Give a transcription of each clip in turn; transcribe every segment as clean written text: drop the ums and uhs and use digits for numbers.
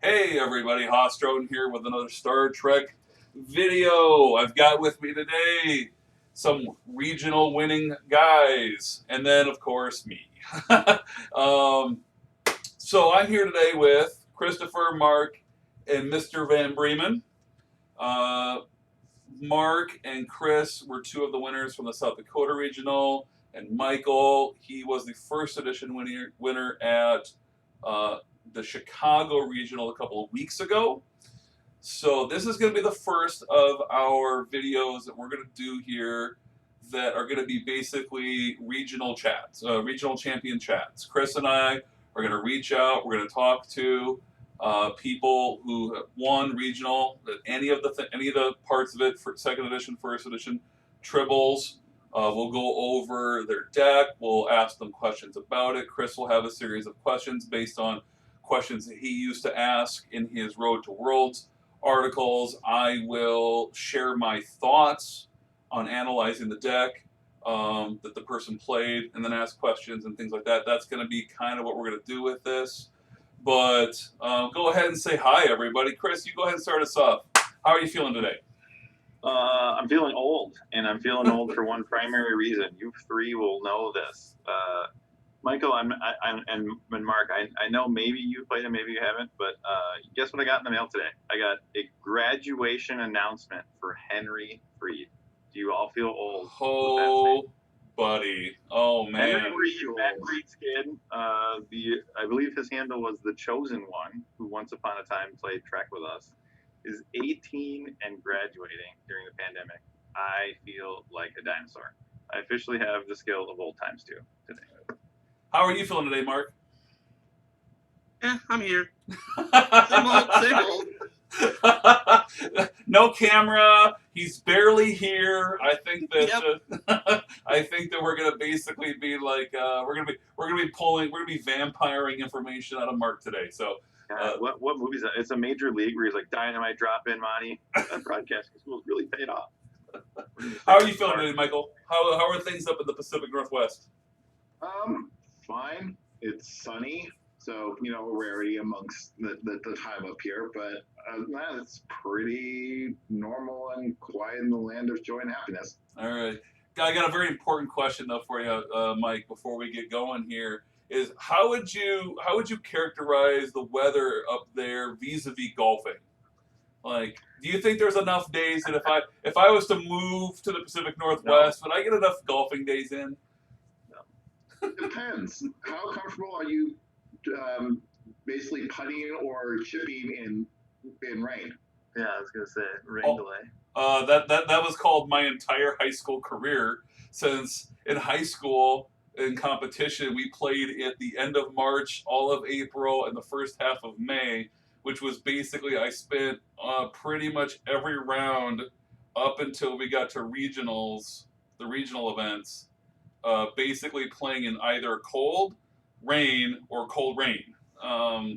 Hey everybody, Hostron here with another Star Trek video. I've got with me today some regional winning guys, and then of course me. um, so I'm here today with Christopher, Mark, and Mr. Van Bremen. Uh, Mark and Kris were two of the winners from the South Dakota Regional, and Michael, he was the first edition winner at the Chicago Regional a couple of weeks ago. So this is going to be the first of our videos that we're going to do here that are going to be basically regional chats, regional champion chats. Kris and I are going to reach out. We're going to talk to people who have won regional, any of the parts of it, for second edition, first edition, tribbles. We'll go over their deck. We'll ask them questions about it. Kris will have a series of questions based on questions that he used to ask in his Road to Worlds articles. I will share my thoughts on analyzing the deck that the person played, and then ask questions and things like that. That's going to be kind of what we're going to do with this. But go ahead and say hi, everybody. Kris, you go ahead and start us off. How are you feeling today? I'm feeling old, and I'm feeling old for one primary reason. You three will know this. Michael, and Mark, I know maybe you played it, maybe you haven't, but guess what I got in the mail today? I got a graduation announcement for Henry Freed. Do you all feel old? Oh, buddy. Oh, man. Henry Freed, Matt Freed's kid. I believe his handle was The Chosen One, who once upon a time played Trek with us, is 18 and graduating during the pandemic. I feel like a dinosaur. I officially have the skill of old times too today. How are you feeling today, Mark? I'm here. Same old. No camera. He's barely here. I think that I think that we're gonna basically be like we're gonna be vampiring information out of Mark today. So what movie is that? It's a Major League where he's like, dynamite drop in, Monty. That broadcasting school really paid off. How are you feeling today, Michael? How are things up in the Pacific Northwest? Fine. It's sunny, so a rarity amongst the time up here. But it's pretty normal and quiet in the land of joy and happiness. All right, I got a very important question though for you, Mike. Before we get going here, is how would you characterize the weather up there vis-a-vis golfing? Like, do you think there's enough days that if I was to move to the Pacific Northwest, would I get enough golfing days in? Depends. How comfortable are you basically putting or chipping in rain? Yeah, I was gonna say rain delay. That was called my entire high school career. Since in high school in competition we played at the end of March, all of April, and the first half of May, which was basically I spent pretty much every round up until we got to regionals, the regional events. Basically playing in either cold rain or cold rain.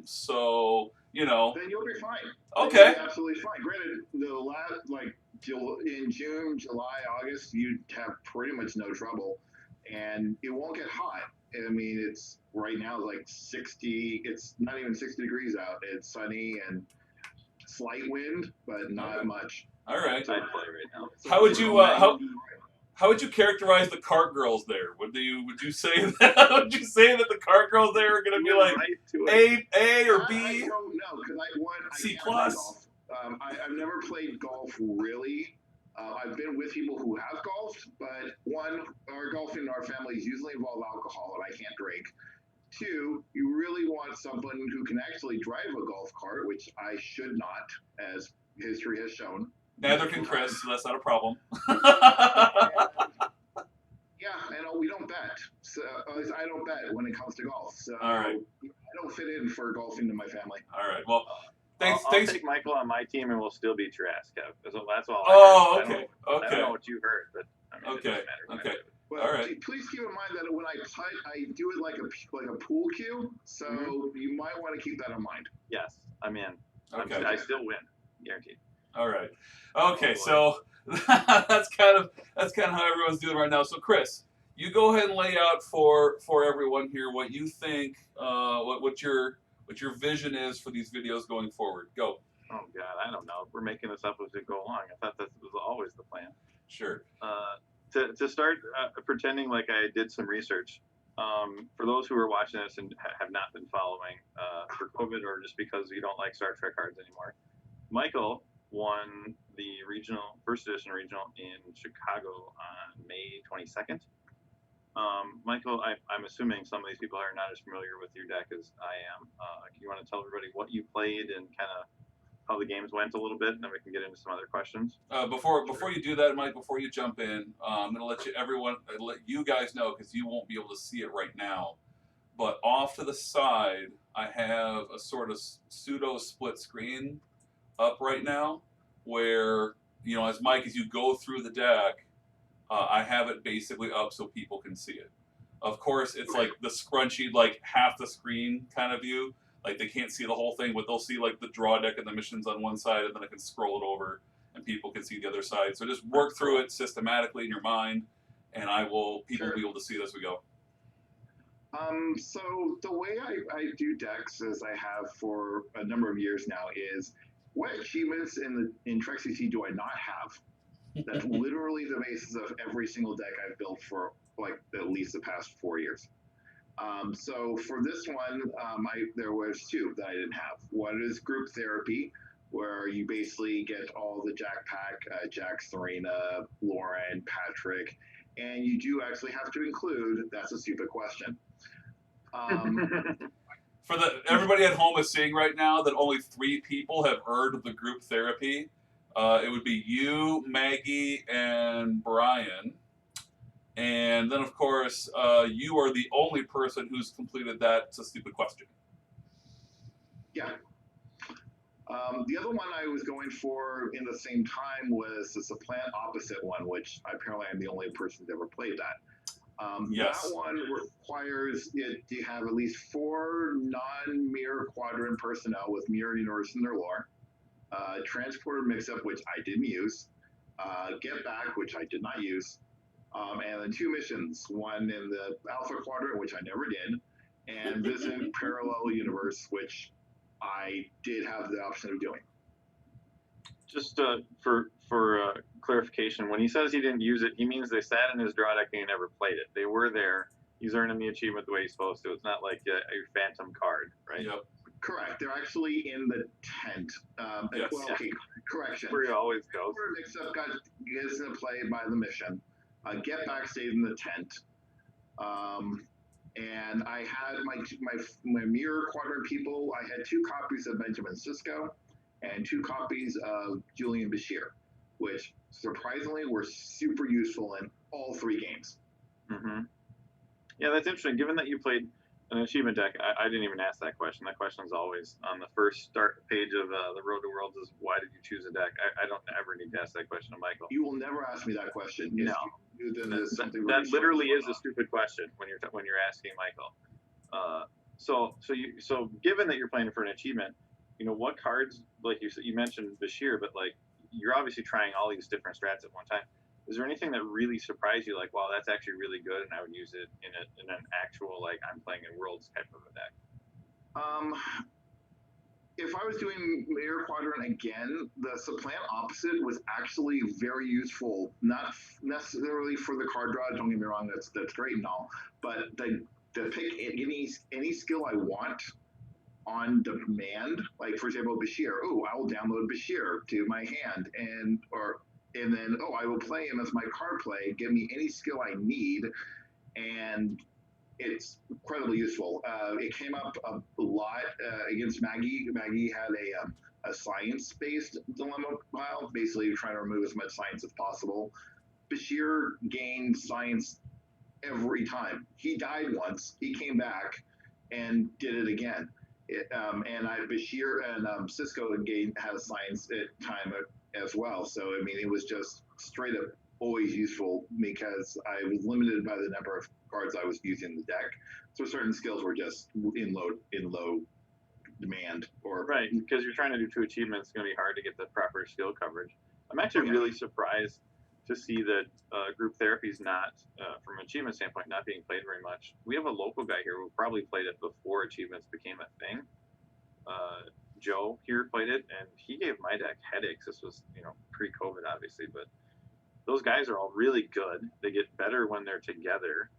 So then you'll be fine. Okay. You'll be absolutely fine. Granted, the last in June, July, August, you'd have pretty much no trouble, and it won't get hot. I mean, it's right now like 60. It's not even 60 degrees out. It's sunny and slight wind, but not much. All right. I'd play right now. So how would you characterize the cart girls there? Would you say that the cart girls there are going to be like A or B? I don't know because C plus. I've never played golf really. I've been with people who have golfed, but one, our golfing in our families usually involve alcohol, and I can't drink. Two, you really want someone who can actually drive a golf cart, which I should not, as history has shown. Neither can Kris, so that's not a problem. Yeah, and we don't bet. So I don't bet when it comes to golf. So all right. I don't fit in for golfing in my family. All right. Well, thanks. I'll take Michael on my team, and we'll still beat your ass, Kev. That's all. Oh, okay. I don't know what you heard, but I mean, okay. It doesn't matter. Okay. Well, all right. Please keep in mind that when I putt, I do it like a pool cue. So you might want to keep that in mind. Yes, I'm in. Okay. I still win, guaranteed. All right. Okay, so that's kind of how everyone's doing right now. So Kris, you go ahead and lay out for everyone here what you think, what what your vision is for these videos going forward. Go. Oh God, I don't know. We're making this up as we go along. I thought that was always the plan. Sure. To start pretending like I did some research. For those who are watching this and have not been following for COVID or just because you don't like Star Trek cards anymore, Michael won the first edition regional in Chicago on May 22nd. Michael, I'm assuming some of these people are not as familiar with your deck as I am. You want to tell everybody what you played and kind of how the games went a little bit, and then we can get into some other questions. Before you do that, Mike, before you jump in, I'm gonna let you guys know because you won't be able to see it right now. But off to the side, I have a sort of pseudo split screen up right now, where as you go through the deck, I have it basically up so people can see it. Of course, it's like the scrunchy, like half the screen kind of view. Like they can't see the whole thing, but they'll see like the draw deck and the missions on one side, and then I can scroll it over, and people can see the other side. So just work through it systematically in your mind, and people will be able to see it as we go. So the way I do decks, as I have for a number of years now, is what achievements in Trek CT do I not have? That's literally the basis of every single deck I've built for like at least the past 4 years. So for this one, there was two that I didn't have. One is group therapy, where you basically get all the Jack Pack, Jack, Serena, Lauren, Patrick, and you do actually have to include, that's a stupid question. For everybody at home is seeing right now that only 3 people have earned the group therapy. It would be you, Maggie, and Brian. And then, of course, you are the only person who's completed that. It's a stupid question. Yeah. The other one I was going for in the same time was the supplant opposite one, which apparently I'm the only person who's ever played that. Yes. That one requires it to have at least 4 non-mirror quadrant personnel with mirror universe in their lore, transporter mix-up, which I didn't use, get back, which I did not use, and then 2 missions, one in the Alpha Quadrant, which I never did, and visit Parallel Universe, which I did have the option of doing. Just for clarification, when he says he didn't use it, he means they sat in his draw deck and he never played it. They were there. He's earning the achievement the way he's supposed to. It's not like a phantom card, right? Yep. Correct. They're actually in the tent. Yes. Well, okay, correction. Where he always goes. Mix-up gets in play by the mission. Get back stayed in the tent. And I had my mirror quadrant people. I had 2 copies of Benjamin Sisko and 2 copies of Julian Bashir, which surprisingly were super useful in all 3 games. Mm-hmm. Yeah, that's interesting. Given that you played an achievement deck, I didn't even ask that question. That question is always on the first start page of the Road to Worlds is why did you choose a deck? I don't ever need to ask that question to Michael. You will never ask me that question. No. That literally is a stupid question when you're asking Michael. So given that you're playing for an achievement, what cards, like you mentioned Bashir, but like you're obviously trying all these different strats at one time. Is there anything that really surprised you, like, wow, that's actually really good, and I would use it in an actual, like, I'm playing in Worlds type of a deck? If I was doing Mirror Quadrant again, the supplant opposite was actually very useful. Not necessarily for the card draw. Don't get me wrong, that's great and all, but to pick any skill I want on demand, like for example Bashir. Oh, I will download Bashir to my hand, and then I will play him as my card play. Give me any skill I need, and it's incredibly useful. It came up a lot against Maggie. Maggie had a science-based dilemma pile, basically trying to remove as much science as possible. Bashir gained science every time. He died once. He came back and did it again. Bashir and Sisko had a science at time as well. So I mean, it was just straight up always useful because I was limited by the number of cards I was using in the deck. So certain skills were just in low demand. Right, because you're trying to do 2 achievements, it's going to be hard to get the proper skill coverage. I'm actually really surprised to see that group therapy is not, from an achievement standpoint, not being played very much. We have a local guy here who probably played it before achievements became a thing. Joe here played it, and he gave my deck headaches. This was, pre-COVID, obviously, but those guys are all really good. They get better when they're together.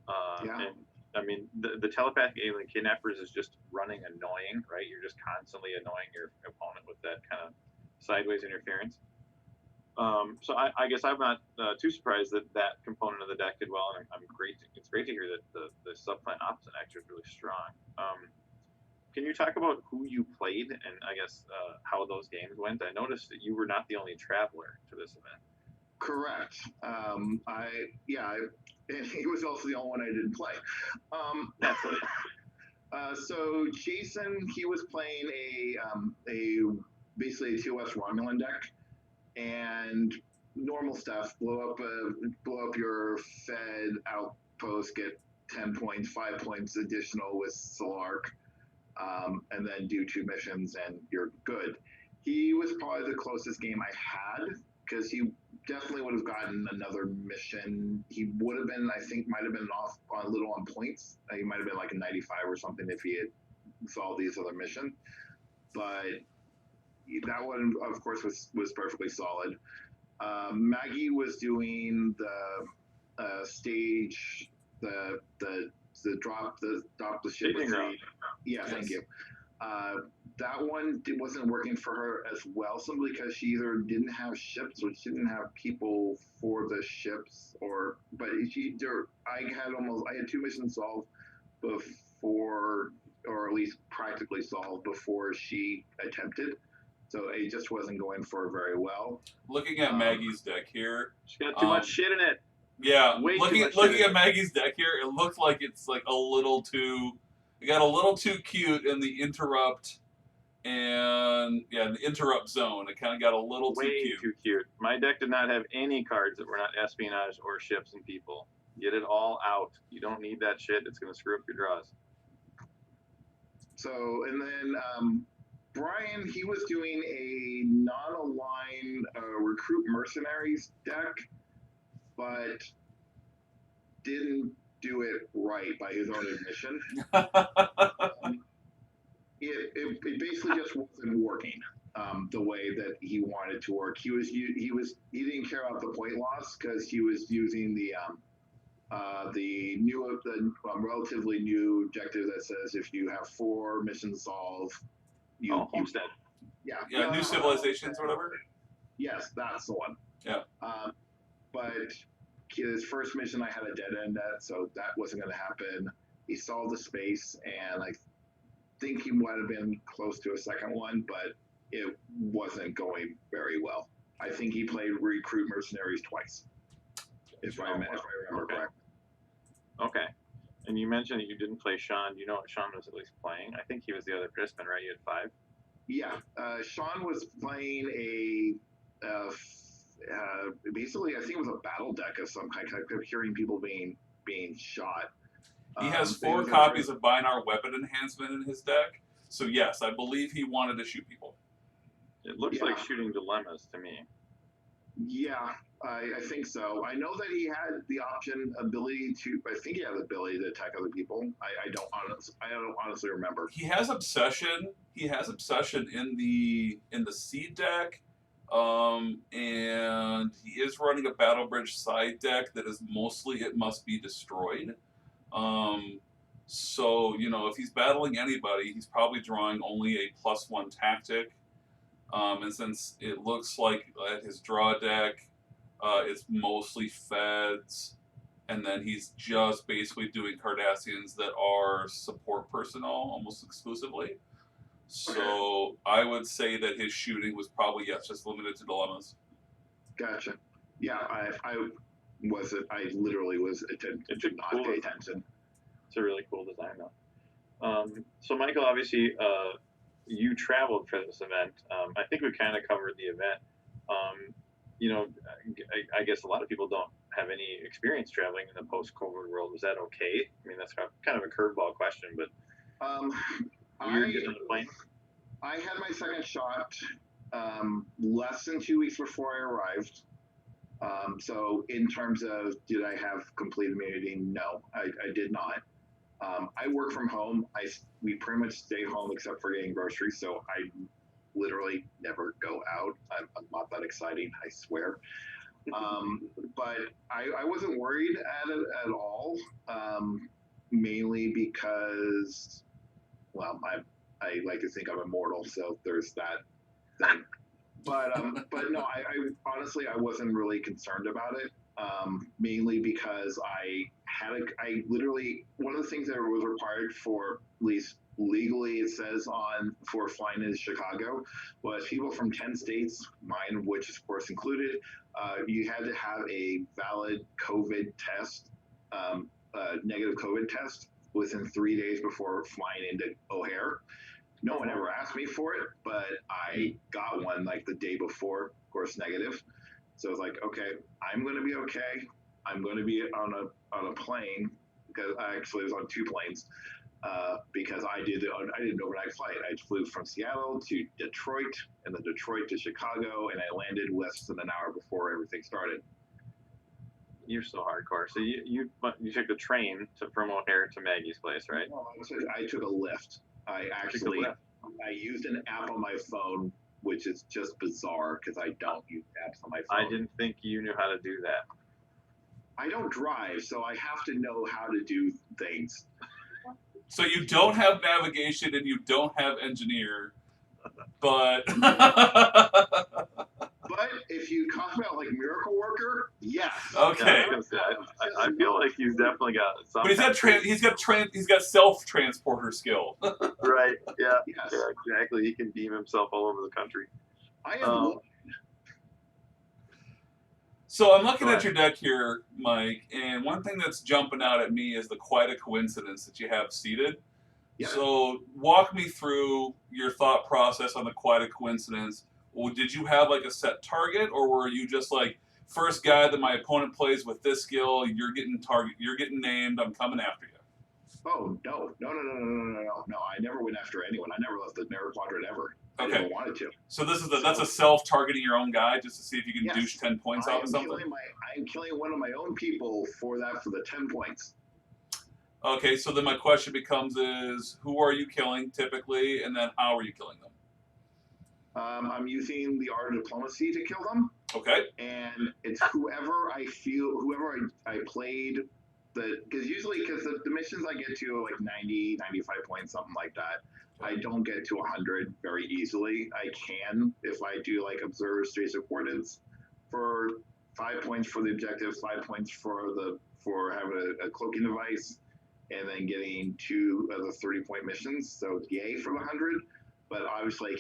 Yeah. And I mean, the telepathic alien kidnappers is just running annoying, right? You're just constantly annoying your opponent with that kind of sideways interference. So I guess I'm not too surprised that that component of the deck did well, and it's great to hear that the subplan opposite actually is really strong. Can you talk about who you played and I guess how those games went? I noticed that you were not the only traveler to this event. Correct. And he was also the only one I didn't play. Naturally. So Jason, he was playing a basically a TOS Romulan deck, and normal stuff. Blow up your Fed outpost, get 10 points, 5 points additional with Solark, and then do 2 missions, and you're good. He was probably the closest game I had, because he definitely would have gotten another mission. He would have been, I think, might have been off a little on points. He might have been like a 95 or something if he had solved these other missions. But that one, of course, was perfectly solid. Maggie was doing the stage, the drop the ship with the, yeah, thank you. That one wasn't working for her as well, simply because she either didn't have ships or she didn't have people for the ships, but I had 2 missions solved before, or at least practically solved before she attempted. So it just wasn't going for her very well. Looking at Maggie's deck here, She's got too much shit in it. Yeah, Way looking too much at Maggie's deck here, it looks like it's like a little too. It got a little too cute in the interrupt, and the interrupt zone. It kind of got a little Way too cute. too cute. My deck did not have any cards that were not espionage or ships and people. Get it all out. You don't need that shit. It's going to screw up your draws. So, and then Brian, he was doing a non-aligned recruit mercenaries deck, but didn't do it right by his own admission. It basically just wasn't working the way that he wanted to work. He didn't care about the point loss because he was using the relatively new objective that says if you have 4 missions solved, Homestead. Yeah, New Civilizations or whatever. Yes, that's the one. Yeah. But his first mission, I had a dead end at, so that wasn't going to happen. He solved the space, and I think he might have been close to a second one, but it wasn't going very well. I think he played recruit mercenaries twice, if I remember correctly. Okay. And you mentioned that you didn't play Sean. Do you know what Sean was at least playing? I think he was the other participant, right? You had 5? Yeah. Sean was playing basically, I think it was a battle deck of some kind. I kept hearing people being shot. He has 4 copies of Binar Weapon Enhancement in his deck. So yes, I believe he wanted to shoot people. It looks like shooting dilemmas to me. Yeah, I think so. I know that he had the ability to. I think he had the ability to attack other people. I don't honestly remember. He has obsession. He has obsession in the seed deck, and he is running a Battle Bridge side deck that is mostly it must be destroyed. So if he's battling anybody, he's probably drawing only a +1 tactic. And since it looks like his draw deck, it's mostly Feds, and then he's just basically doing Cardassians that are support personnel almost exclusively. So I would say that his shooting was probably just limited to dilemmas. Gotcha. Yeah, I literally was attempting to not pay attention. It's a really cool design, though. So Michael, obviously, you traveled for this event. I think we kind of covered the event. I guess a lot of people don't have any experience traveling in the post-COVID world. Was that okay? I mean, that's kind of a curveball question, but I had my second shot less than 2 weeks before I arrived. So in terms of did I have complete immunity? No, I did not. I work from home. We pretty much stay home except for getting groceries, so I literally never go out. I'm not that exciting, I swear. But I wasn't worried at it at all, mainly because, well, I like to think I'm immortal, so there's that thing. But no, I honestly I wasn't really concerned about it. Mainly because I literally one of the things that was required for at least legally it says on for flying into Chicago was people from 10 states, mine which is of course included. You had to have a valid COVID test, negative COVID test within 3 days before flying into O'Hare. No one ever asked me for it, but I got one like the day before, of course, negative. So I was like, okay, I'm going to be okay. I'm going to be on a plane because I actually was on 2 planes because I did an overnight flight. I flew from Seattle to Detroit and then Detroit to Chicago, and I landed less than an hour before everything started. You're so hardcore. So you took the train from O'Hare to Maggie's place, right? No, I took a lift. I used an app on my phone, which is just bizarre because I don't use apps on my phone. I didn't think you knew how to do that. I don't drive, so I have to know how to do things. So you don't have navigation and you don't have engineer, but But if you talk about like Miracle Worker, yes. okay. Yeah, I feel like he's definitely got some. But he's got self-transporter skill. Right. Yeah. Yes. Yeah. Exactly. He can beam himself all over the country. I am. So I'm looking at your deck here, Mike, and one thing that's jumping out at me is the quite a coincidence that you have seated. Yeah. So walk me through your thought process on the quite a coincidence. Well, did you have like a set target, or were you just like, first guy that my opponent plays with this skill, you're getting named, I'm coming after you? Oh no. I never went after anyone. I never left the mirror quadrant ever. I Okay. never wanted to. So that's a self-targeting your own guy just to see if you can douche 10 points out of something? I am killing one of my own people for the 10 points. Okay, so then my question becomes is, who are you killing typically, and then how are you killing them? I'm using the art of diplomacy to kill them. Okay. And it's whoever I played, because the missions I get to are like 90, 95 points, something like that. I don't get to 100 very easily. I can if I do like observe space of coordinates for 5 points for the objective, 5 points for having a cloaking device, and then getting 2 of the 30-point missions. So yay for the 100, but obviously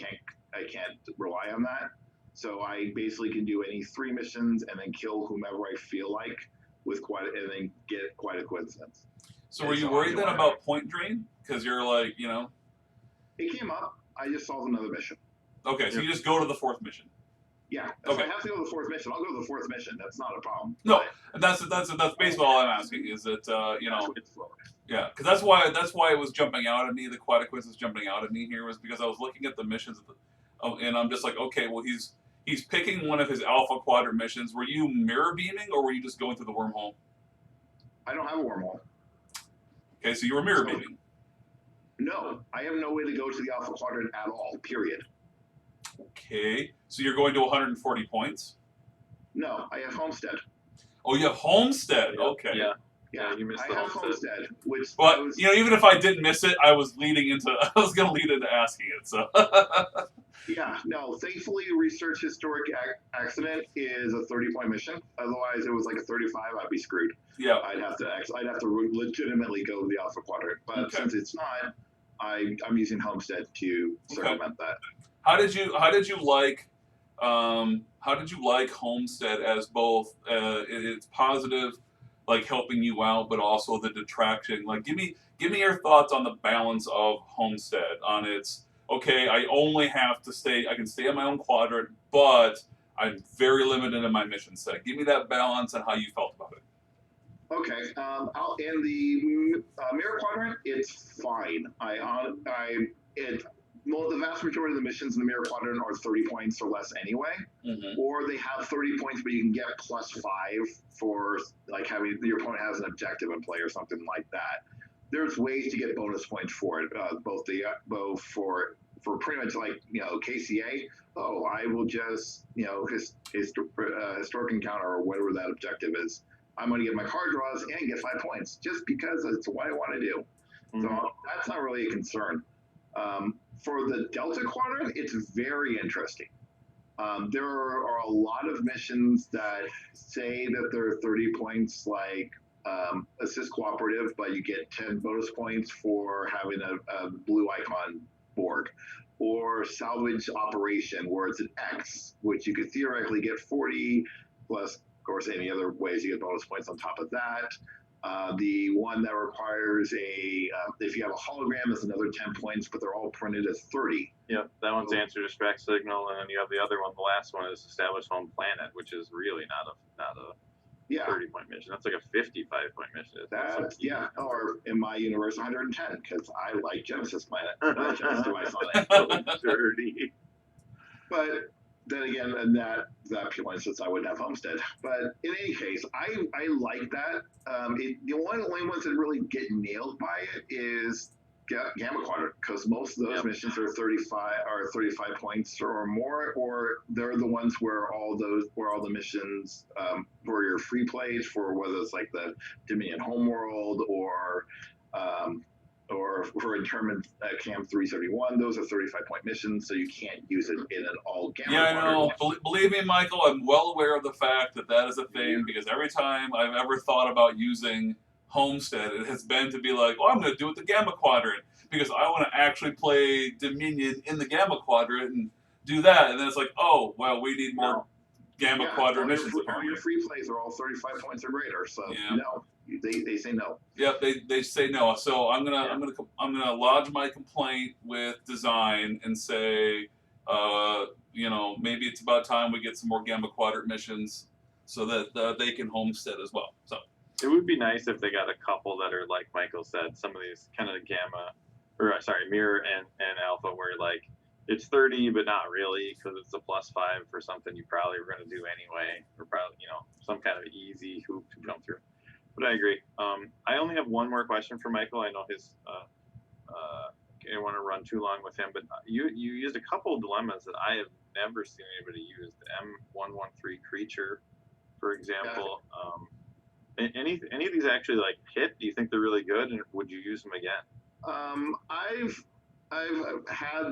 I can't rely on that. So I basically can do any 3 missions and then kill whomever I feel like and then get quite a coincidence. So were you worried then about point drain? Because you're like, It came up. I just solved another mission. Okay, so you just go to the 4th mission. Yeah. If I have to go to the 4th mission, I'll go to the 4th mission. That's not a problem. No, that's basically all I'm asking is that yeah, because that's why it was jumping out at me. The quite a coincidence jumping out at me here was because I was looking at the missions, and I'm just like, okay, well he's picking one of his Alpha Quadrant missions. Were you mirror beaming or were you just going through the wormhole? I don't have a wormhole. Okay, so you were mirror beaming. No, I have no way to go to the Alpha Quadrant at all, period. Okay, so you're going to 140 points? No, I have Homestead. Oh, you have Homestead. Okay. Yeah, you missed the Homestead. But even if I didn't miss it, I was going to lead into asking it. So. Yeah, no. Thankfully, Research Historic Accident is a 30-point mission. Otherwise, it was like a 35. I'd be screwed. Yeah. I'd have to legitimately go to the Alpha Quadrant. But since it's not, I'm using Homestead to circumvent that. How did you like Homestead as both it's positive, like helping you out, but also the detraction? Like, give me your thoughts on the balance of Homestead on its. Okay, I can stay on my own quadrant, but I'm very limited in my mission set. Give me that balance and how you felt about it. Okay, in the mirror quadrant, it's fine. The vast majority of the missions in the mirror quadrant are 30 points or less anyway, or they have 30 points, but you can get +5 for like having your opponent has an objective in play or something like that. there's ways to get bonus points for it, both for pretty much like KCA. Oh, I will just historic encounter or whatever that objective is. I'm going to get my card draws and get 5 points just because it's what I want to do. Mm-hmm. So that's not really a concern. For the Delta Quadrant, it's very interesting. There are a lot of missions that say that they're 30 points, like assist cooperative, but you get 10 bonus points for having a blue icon board, or salvage operation, where it's an X, which you could theoretically get 40 plus, of course, any other ways you get bonus points on top of that. The one that requires if you have a hologram, it's another 10 points, but they're all printed as 30. Yep, that one's answer to spec signal, and then you have the other one. The last one is establish home planet, which is really not a 30-point mission. That's like a 55-point mission. Or in my universe, 110, because I like Genesis Planet. Genesis device on it. 30. But then again, and that purely since I wouldn't have Homestead. But in any case, I like that. The only ones that really get nailed by it is Gamma Quadrant, because most of those missions are 35 points or more, or they're the ones where all the missions for your free plays, for whether it's like the Dominion Homeworld or for Interment Camp 371, those are 35-point missions, so you can't use it in an all Gamma Yeah, Quadrant. I know. Believe me, Michael, I'm well aware of the fact that is a thing, because every time I've ever thought about using Homestead, it has been to be like, I'm going to do it the Gamma Quadrant, because I want to actually play Dominion in the Gamma Quadrant and do that. And then it's like, oh, well, we need more Gamma Quadrant missions. All your free plays are all 35 points or greater, so no. They say no. Yep, they say no. So I'm gonna lodge my complaint with design and say, maybe it's about time we get some more Gamma Quadrant missions so that they can homestead as well. So it would be nice if they got a couple that are like Michael said, some of these kind of Mirror and Alpha, where like it's 30 but not really, because it's a +5 for something you probably were going to do anyway, or probably some kind of easy hoop to jump through. But I agree. I only have one more question for Michael. I know his. I don't want to run too long with him, but you used a couple of dilemmas that I have never seen anybody use. The M113 creature, for example. Any of these actually like hit? Do you think they're really good, and would you use them again? I've had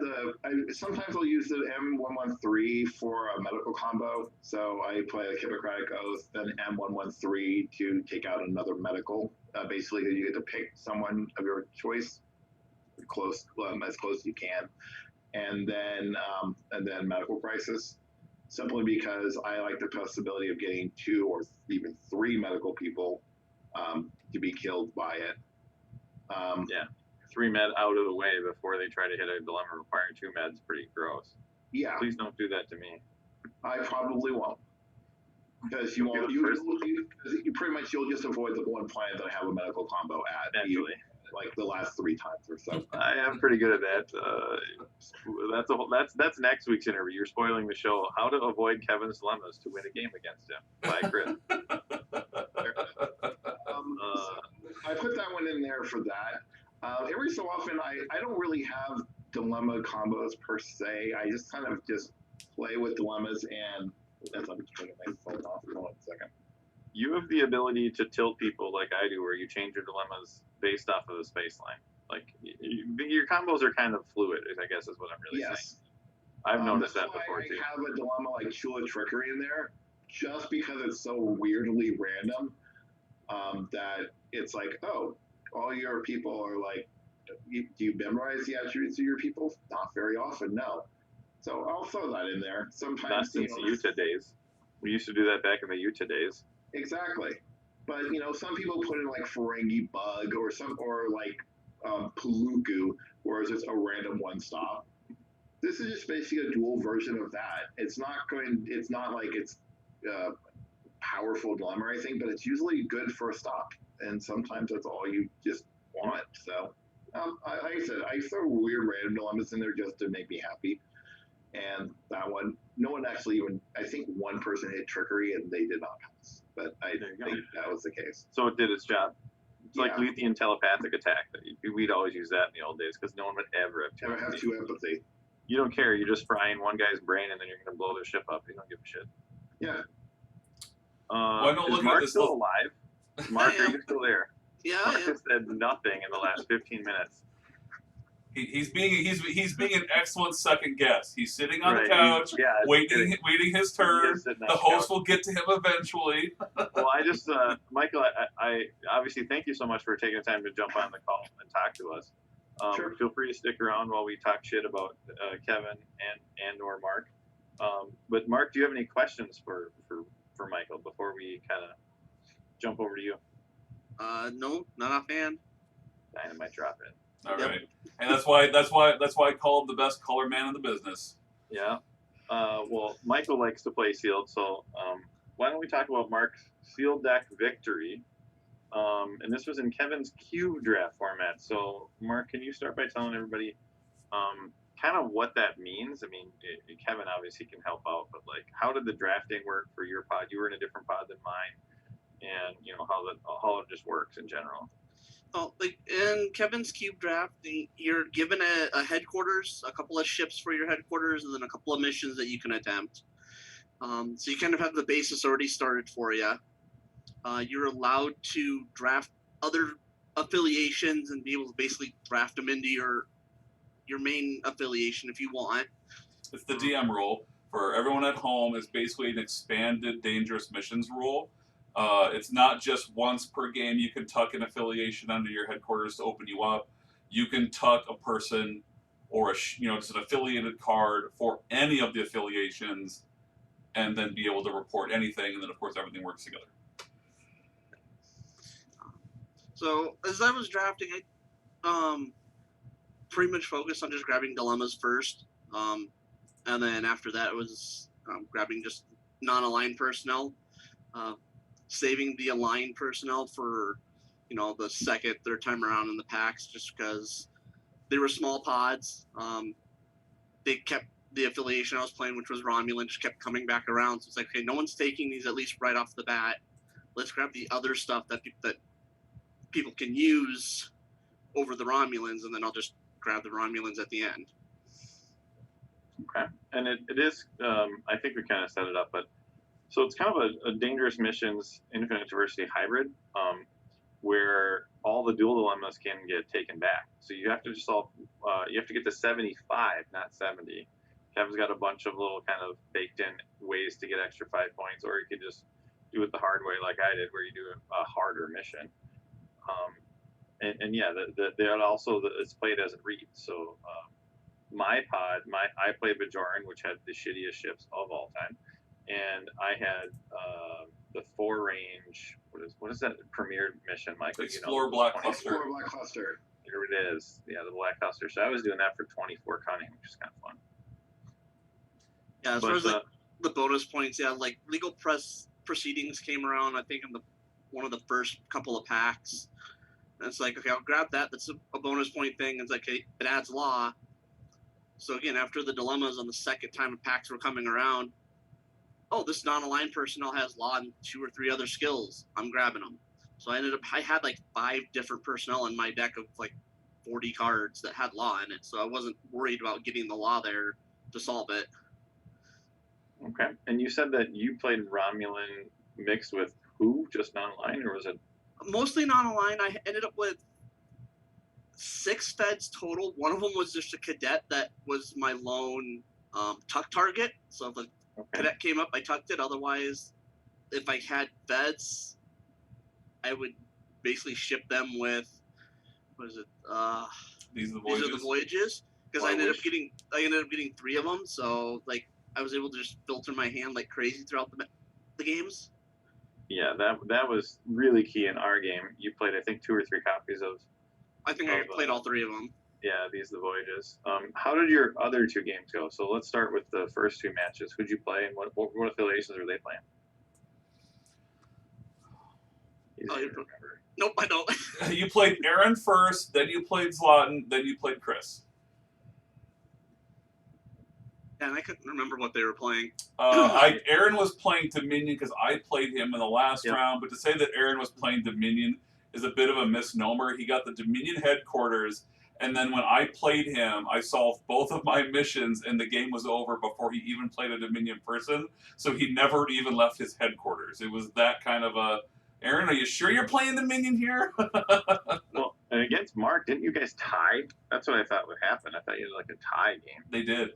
sometimes I'll use the M113 for a medical combo. So I play a Hippocratic Oath, then M113 to take out another medical. Basically, you get to pick someone of your choice, as close as you can, and then medical crisis. Simply because I like the possibility of getting 2 or even 3 medical people to be killed by it. 3 med out of the way before they try to hit a dilemma requiring 2 meds. Pretty gross. Yeah. Please don't do that to me. I probably won't, because you won't. You pretty much you'll just avoid the one planet that I have a medical combo at. Naturally. Like the last 3 times or so. I am pretty good at that. That's next week's interview. You're spoiling the show. How to avoid Kevin's dilemmas to win a game against him by Kris. I put that one in there for that. Every so often, I don't really have dilemma combos per se. I just kind of play with dilemmas, and as I'm turning my phone off, hold on a second. You have the ability to tilt people like I do, where you change your dilemmas based off of the space line. Like your combos are kind of fluid, I guess is what I'm really saying. I've noticed that before too. I have a dilemma like Chula Trickery in there, just because it's so weirdly random that it's like, oh, all your people are like, do you memorize the attributes of your people? Not very often, no. So I'll throw that in there. Sometimes. Not since the Utah days. We used to do that back in the Utah days. Exactly. But some people put in like Ferengi Bug or Puluku, where it's just a random one stop. This is just basically a dual version of that. It's not like it's powerful dilemma or anything, but it's usually good for a stop. And sometimes that's all you just want. So, like I said, I throw weird random dilemmas in there just to make me happy. And that one, no one actually even, I think one person hit Trickery and they did not pass. But I think that was the case. So it did its job. It's like Yeah. Lethean telepathic attack. We'd always use that in the old days because no one would ever have Never have two empathy. You don't care. You're just frying one guy's brain and then you're going to blow their ship up. You don't give a shit. Yeah. Why not Is look at Mark this still little- alive? Mark, I are am. you still there? Yeah, Mark yeah. has said nothing in the last 15 minutes. He's being an excellent second guest. He's sitting on Right, the couch, yeah, waiting his turn. He is sitting on The the host couch. will get to him eventually. Well, I just, Michael, I obviously thank you so much for taking the time to jump on the call and talk to us. Sure. Feel free to stick around while we talk shit about Kevin and or Mark. But Mark, do you have any questions for Michael before we kind of jump over to you? No, not offhand. Dynamite drop in. All Yep. right, and that's why I call him the best color man in the business. Yeah. Well, Michael likes to play sealed, so why don't we talk about Mark's sealed deck victory? And this was in Kevin's cube draft format. So, Mark, can you start by telling everybody kind of what that means? I mean, Kevin obviously can help out, but like, how did the drafting work for your pod? You were in a different pod than mine, and you know how it just works in general. Oh, like in Kevin's cube draft, you're given a headquarters, a couple of ships for your headquarters, and then a couple of missions that you can attempt. So you kind of have the basis already started for you. You're allowed to draft other affiliations and be able to basically draft them into your main affiliation if you want. It's the DM rule for everyone at home. Is basically an expanded dangerous missions rule. It's not just once per game you can tuck an affiliation under your headquarters to open you up. You can tuck a person or just an affiliated card for any of the affiliations, and then be able to report anything. And then of course everything works together. So as I was drafting, I pretty much focused on just grabbing dilemmas first, and then after that it was grabbing just non-aligned personnel. Saving the aligned personnel for, the second, third time around in the packs, just because they were small pods. They kept the affiliation I was playing, which was Romulan, just kept coming back around. So it's like, okay, no one's taking these at least right off the bat. Let's grab the other stuff that people can use over the Romulans, and then I'll just grab the Romulans at the end. Okay, and it is. I think we kind of set it up, but. So it's kind of a dangerous missions infinite diversity hybrid, where all the dual dilemmas can get taken back. So you have to just you have to get to 75, not 70. Kevin's got a bunch of little kind of baked in ways to get extra 5 points, or you could just do it the hard way like I did, where you do a harder mission. And yeah, it's played as it reads. So my pod, I played Bajoran, which had the shittiest ships of all time. And I had the 4-range. What is that premiered mission, Michael? Explore Black Cluster. Explore Black Cluster. Here it is. Yeah, the Black Cluster. So I was doing that for 24 cunning, which is kind of fun. Yeah, as But, far as the bonus points, yeah, like legal proceedings came around, I think, in one of the first couple of packs. And it's like, okay, I'll grab that. That's a bonus point thing. It's like, hey, it adds law. So again, after the dilemmas on the second time of packs were coming around, oh, this non-aligned personnel has law and 2 or 3 other skills. I'm grabbing them. So I had like 5 different personnel in my deck of like 40 cards that had law in it. So I wasn't worried about getting the law there to solve it. Okay. And you said that you played Romulan mixed with who? Just non-aligned, or was it? Mostly non-aligned. I ended up with 6 feds total. One of them was just a cadet that was my lone tuck target. So if a cadet came up, I tucked it. Otherwise, if I had feds, I would basically ship them with, what is it? These are the voyages. Because I ended up getting 3 of them. So like I was able to just filter my hand like crazy throughout the games. Yeah, that was really key in our game. You played, I think, 2 or 3 copies of. I think I played all 3 of them. Yeah, these are the voyages. How did your other 2 games go? So let's start with the first 2 matches. Who'd you play, and what affiliations were they playing? Easy to remember. Nope, I don't. You played Aaron first, then you played Zlatan, then you played Kris. And I couldn't remember what they were playing. Aaron was playing Dominion because I played him in the last round. But to say that Aaron was playing Dominion is a bit of a misnomer. He got the Dominion headquarters, and then when I played him, I solved both of my missions, and the game was over before he even played a Dominion person. So he never even left his headquarters. It was that kind of a. Aaron, are you sure you're playing Dominion here? Well, and against Mark, didn't you guys tie? That's what I thought would happen. I thought you had like a tie game. They did.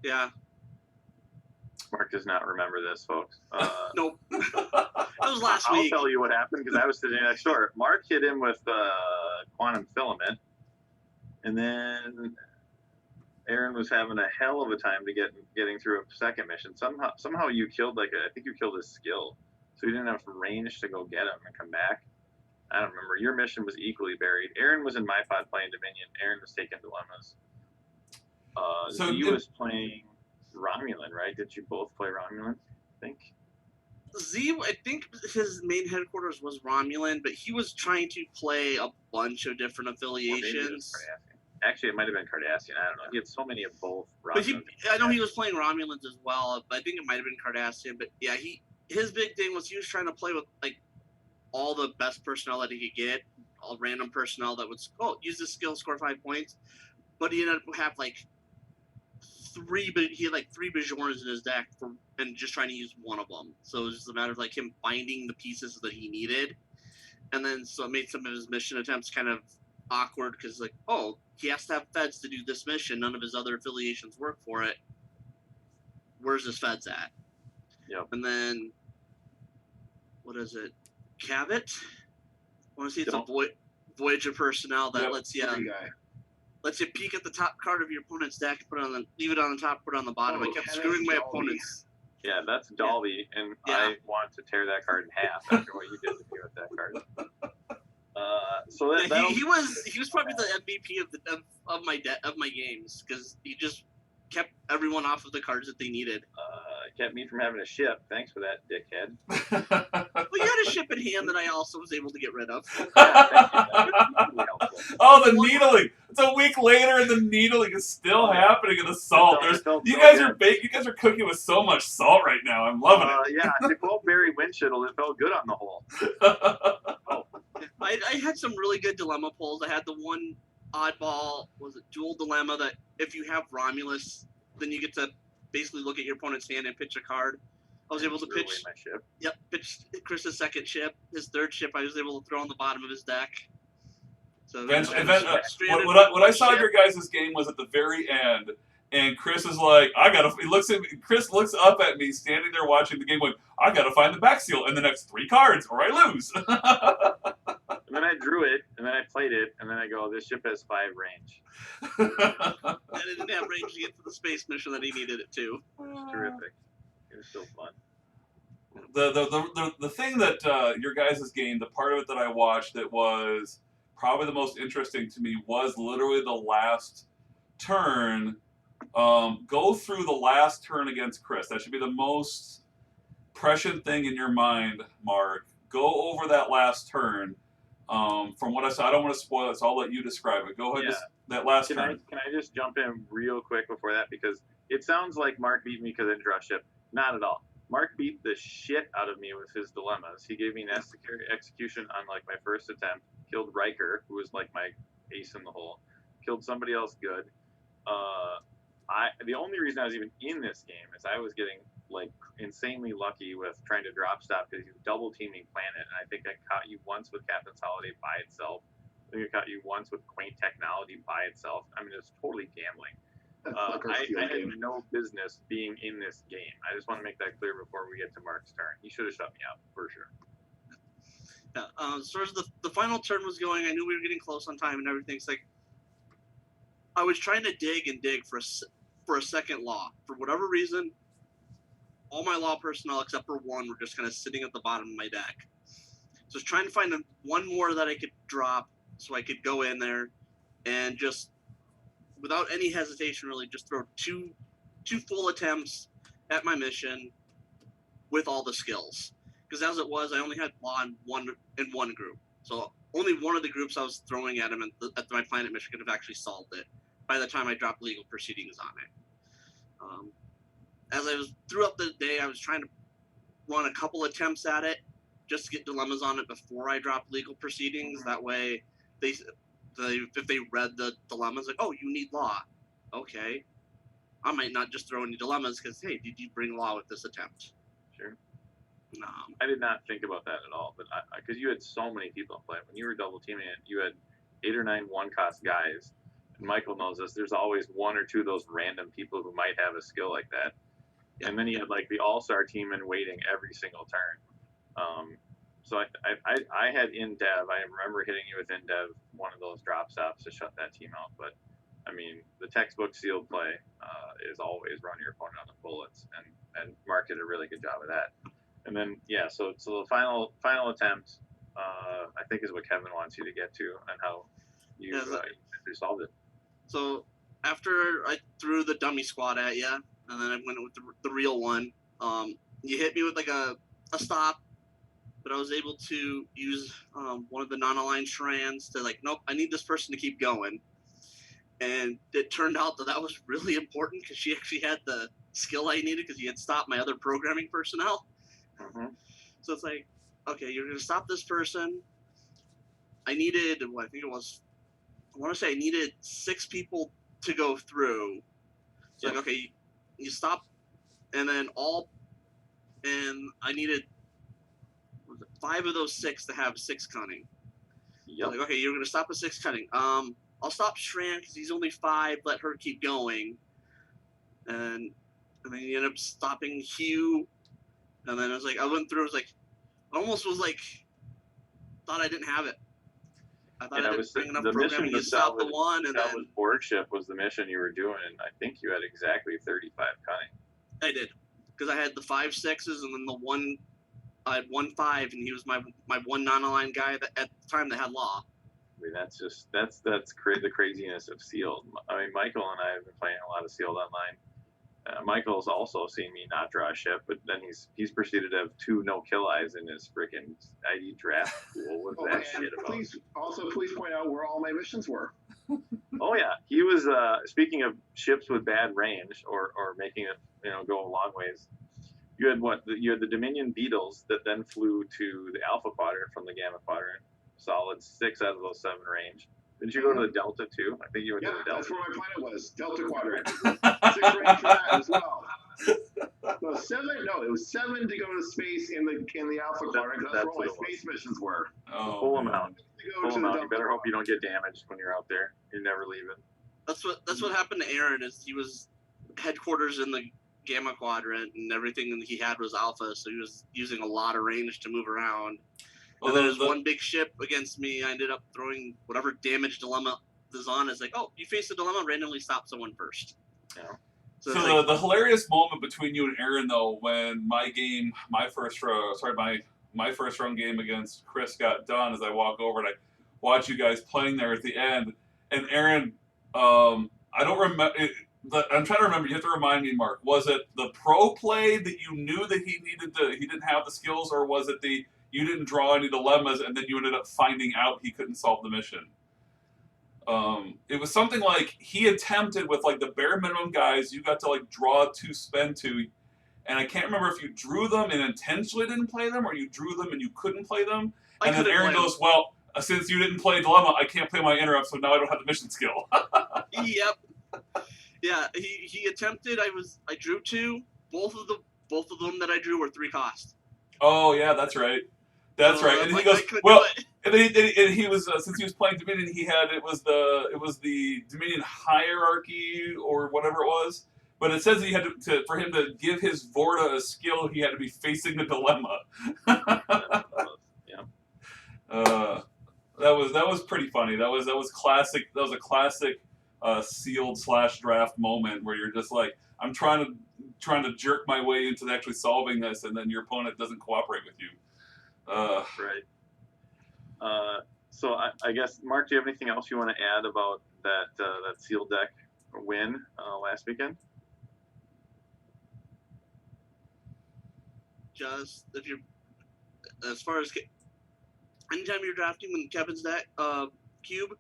Yeah. Mark does not remember this, folks. Nope. That was last I'll week. tell you what happened because I was sitting next door. Mark hit him with quantum filament, and then Aaron was having a hell of a time getting through a second mission. Somehow you killed I think you killed his skill, so he didn't have range to go get him and come back. I don't remember. Your mission was equally buried. Aaron was in my pod playing Dominion. Aaron was taking dilemmas. So he was playing Romulan, right? Did you both play Romulan? I think. Z, I think his main headquarters was Romulan, but he was trying to play a bunch of different affiliations. Actually, it might have been Cardassian. I don't know. He had so many of both. But I know he was playing Romulans as well. But I think it might have been Cardassian. But yeah, his big thing was he was trying to play with all the best personnel that he could get, all random personnel that would use this skill, score 5 points. But he ended up have three Bajorans in his deck and just trying to use one of them. So it was just a matter of him finding the pieces that he needed, and then so it made some of his mission attempts kind of awkward because he has to have feds to do this mission. None of his other affiliations work for it. Where's his feds at? Yep. And then what is it? Cavett? I want to see it's a Voyager personnel that lets you. Lets you peek at the top card of your opponent's deck, leave it on the top, put it on the bottom. I kept screwing my opponents. Yeah, that's Dolby, and I want to tear that card in half after what you did to me with that card. So he was probably the MVP of my games because he just kept everyone off of the cards that they needed. Kept me from having a ship. Thanks for that, dickhead. Well, you had a ship in hand that I also was able to get rid of. Oh, the needling! It's a week later, and the needling is still happening in the salt. You guys are cooking with so much salt right now. I'm loving it. Yeah, to quote Barry Winchell, it felt good on the whole. I had some really good dilemma pulls. I had the one oddball, dual dilemma that if you have Romulus, then you get to basically look at your opponent's hand and pitch a card. I was able to pitch my ship. Yep, pitch Chris's second ship. His third ship I was able to throw on the bottom of his deck. So what I saw your guys' game was at the very end, and Kris is like, Kris looks up at me standing there watching the game going, I gotta find the back seal in the next 3 cards or I lose. And then I drew it, and then I played it, and then I go, this ship has 5 range. And it didn't have range to get to the space mission that he needed it to. It's terrific. It was so fun. The thing that your guys' game, the part of it that I watched that was probably the most interesting to me was literally the last turn. Go through the last turn against Kris. That should be the most prescient thing in your mind, Mark. Go over that last turn. From what I saw, I don't want to spoil it, so I'll let you describe it. Go ahead. That last turn. Can I just jump in real quick before that? Because it sounds like Mark beat me because I didn't draw a ship. Not at all. Mark beat the shit out of me with his dilemmas. He gave me an execution on my first attempt. Killed Riker, who was my ace in the hole. Killed somebody else good. The only reason I was even in this game is I was getting insanely lucky with trying to drop stop because he was double teaming Planet, and I think I caught you once with Captain's Holiday by itself. I think I caught you once with Quaint Technology by itself. I mean, it was totally gambling. I had no business being in this game. I just want to make that clear before we get to Mark's turn. He should have shut me out for sure. Yeah, as far as the final turn was going, I knew we were getting close on time and everything. It's I was trying to dig for a second law. For whatever reason, all my law personnel except for one were just kind of sitting at the bottom of my deck. So I was trying to find one more that I could drop so I could go in there and just, without any hesitation really, just throw two full attempts at my mission with all the skills. Because as it was, I only had law in one group. So only one of the groups I was throwing at him at my planet mission could have actually solved it by the time I dropped legal proceedings on it. As I was throughout the day, I was trying to run a couple attempts at it, just to get dilemmas on it before I drop legal proceedings. That way, if they read the dilemmas, like, oh, you need law, okay, I might not just throw any dilemmas because, hey, did you bring law with this attempt? Sure. Um, I did not think about that at all, but because you had so many people in play when you were double teaming it, you had 8 or 9 one-cost guys. And Michael knows this. There's always 1 or 2 of those random people who might have a skill like that. And then you had like the all-star team in waiting every single turn. So I had in dev. I remember hitting you with in dev one of those drop stops to shut that team out. But I mean, the textbook sealed play is always run your opponent on the bullets, and Mark did a really good job of that. And then so the final attempt, I think is what Kevin wants you to get to, and how you solved it. So after I threw the dummy squad at you, and then I went with the real one, you hit me with like a stop, but I was able to use one of the non-aligned strands to like, nope, I need this person to keep going. And it turned out that was really important because she actually had the skill I needed because he had stopped my other programming personnel. Mm-hmm. So it's like, okay, you're going to stop this person. I needed, I want to say I needed 6 people to go through. So like, okay, you stop, and then I needed 5 of those 6 to have 6 cunning. Yep. So like, okay, you're going to stop at 6 cunning. I'll stop Strand because he's only 5. Let her keep going, and then you end up stopping Hugh. And then I went through. I almost was like, thought I didn't have it. I thought I didn't bring enough programming. You stopped the one, and then board ship was the mission you were doing. I think you had exactly 35 cunning. I did, because I had the 5 6s, and then the one. I had 1 5, and he was my one non-aligned guy that at the time that had law. I mean, that's the craziness of sealed. I mean, Michael and I have been playing a lot of sealed online. Michael's also seen me not draw a ship, but then he's proceeded to have 2 no-kill eyes in his freaking ID draft pool. What's that shit about? Please point out where all my missions were. Oh yeah, he was. Speaking of ships with bad range or making it go a long ways. You had You had the Dominion Beetles that then flew to the Alpha Quadrant from the Gamma Quadrant. Solid 6 out of those 7 range. Did you go to the Delta too? I think you went to the Delta. That's where my planet was. Delta Quadrant. 6 range for that as well. So 7. No, it was 7 to go to space in the Alpha Quadrant. That's where all my space missions were. Oh, full amount. Full amount. You better hope you don't get damaged when you're out there. You're never leaving. That's what happened to Aaron. Is he was headquarters in the Gamma Quadrant, and everything he had was Alpha, so he was using a lot of range to move around. And then there's one big ship against me. I ended up throwing whatever damage dilemma is on. It's like, oh, you face a dilemma, randomly stop someone first. Yeah. So the hilarious moment between you and Aaron, though, when my first run game against Kris got done, as I walk over and I watch you guys playing there at the end, and Aaron, I don't remember. I'm trying to remember. You have to remind me, Mark. Was it the pro play that you knew that he didn't have the skills, or was it you didn't draw any dilemmas and then you ended up finding out he couldn't solve the mission? It was something like he attempted with like the bare minimum guys. You got to like draw 2, spend 2, and I can't remember if you drew them and intentionally didn't play them, or you drew them and you couldn't play them. And then Aaron goes, "Well, since you didn't play dilemma, I can't play my interrupt, so now I don't have the mission skill." Yep. Yeah, he attempted. I drew 2. Both of them that I drew were 3 cost. Oh yeah, that's right. That's right. And he goes, well, and he was since he was playing Dominion, it was the Dominion hierarchy or whatever it was. But it says he had to for him to give his Vorta a skill, he had to be facing the dilemma. Yeah. That was pretty funny. That was classic. That was a classic sealed / draft moment where you're just like, I'm trying to jerk my way into actually solving this, and then your opponent doesn't cooperate with you. Right. So I guess, Mark, do you have anything else you want to add about that sealed deck win last weekend? Just as far as anytime you're drafting in Kevin's deck, cube,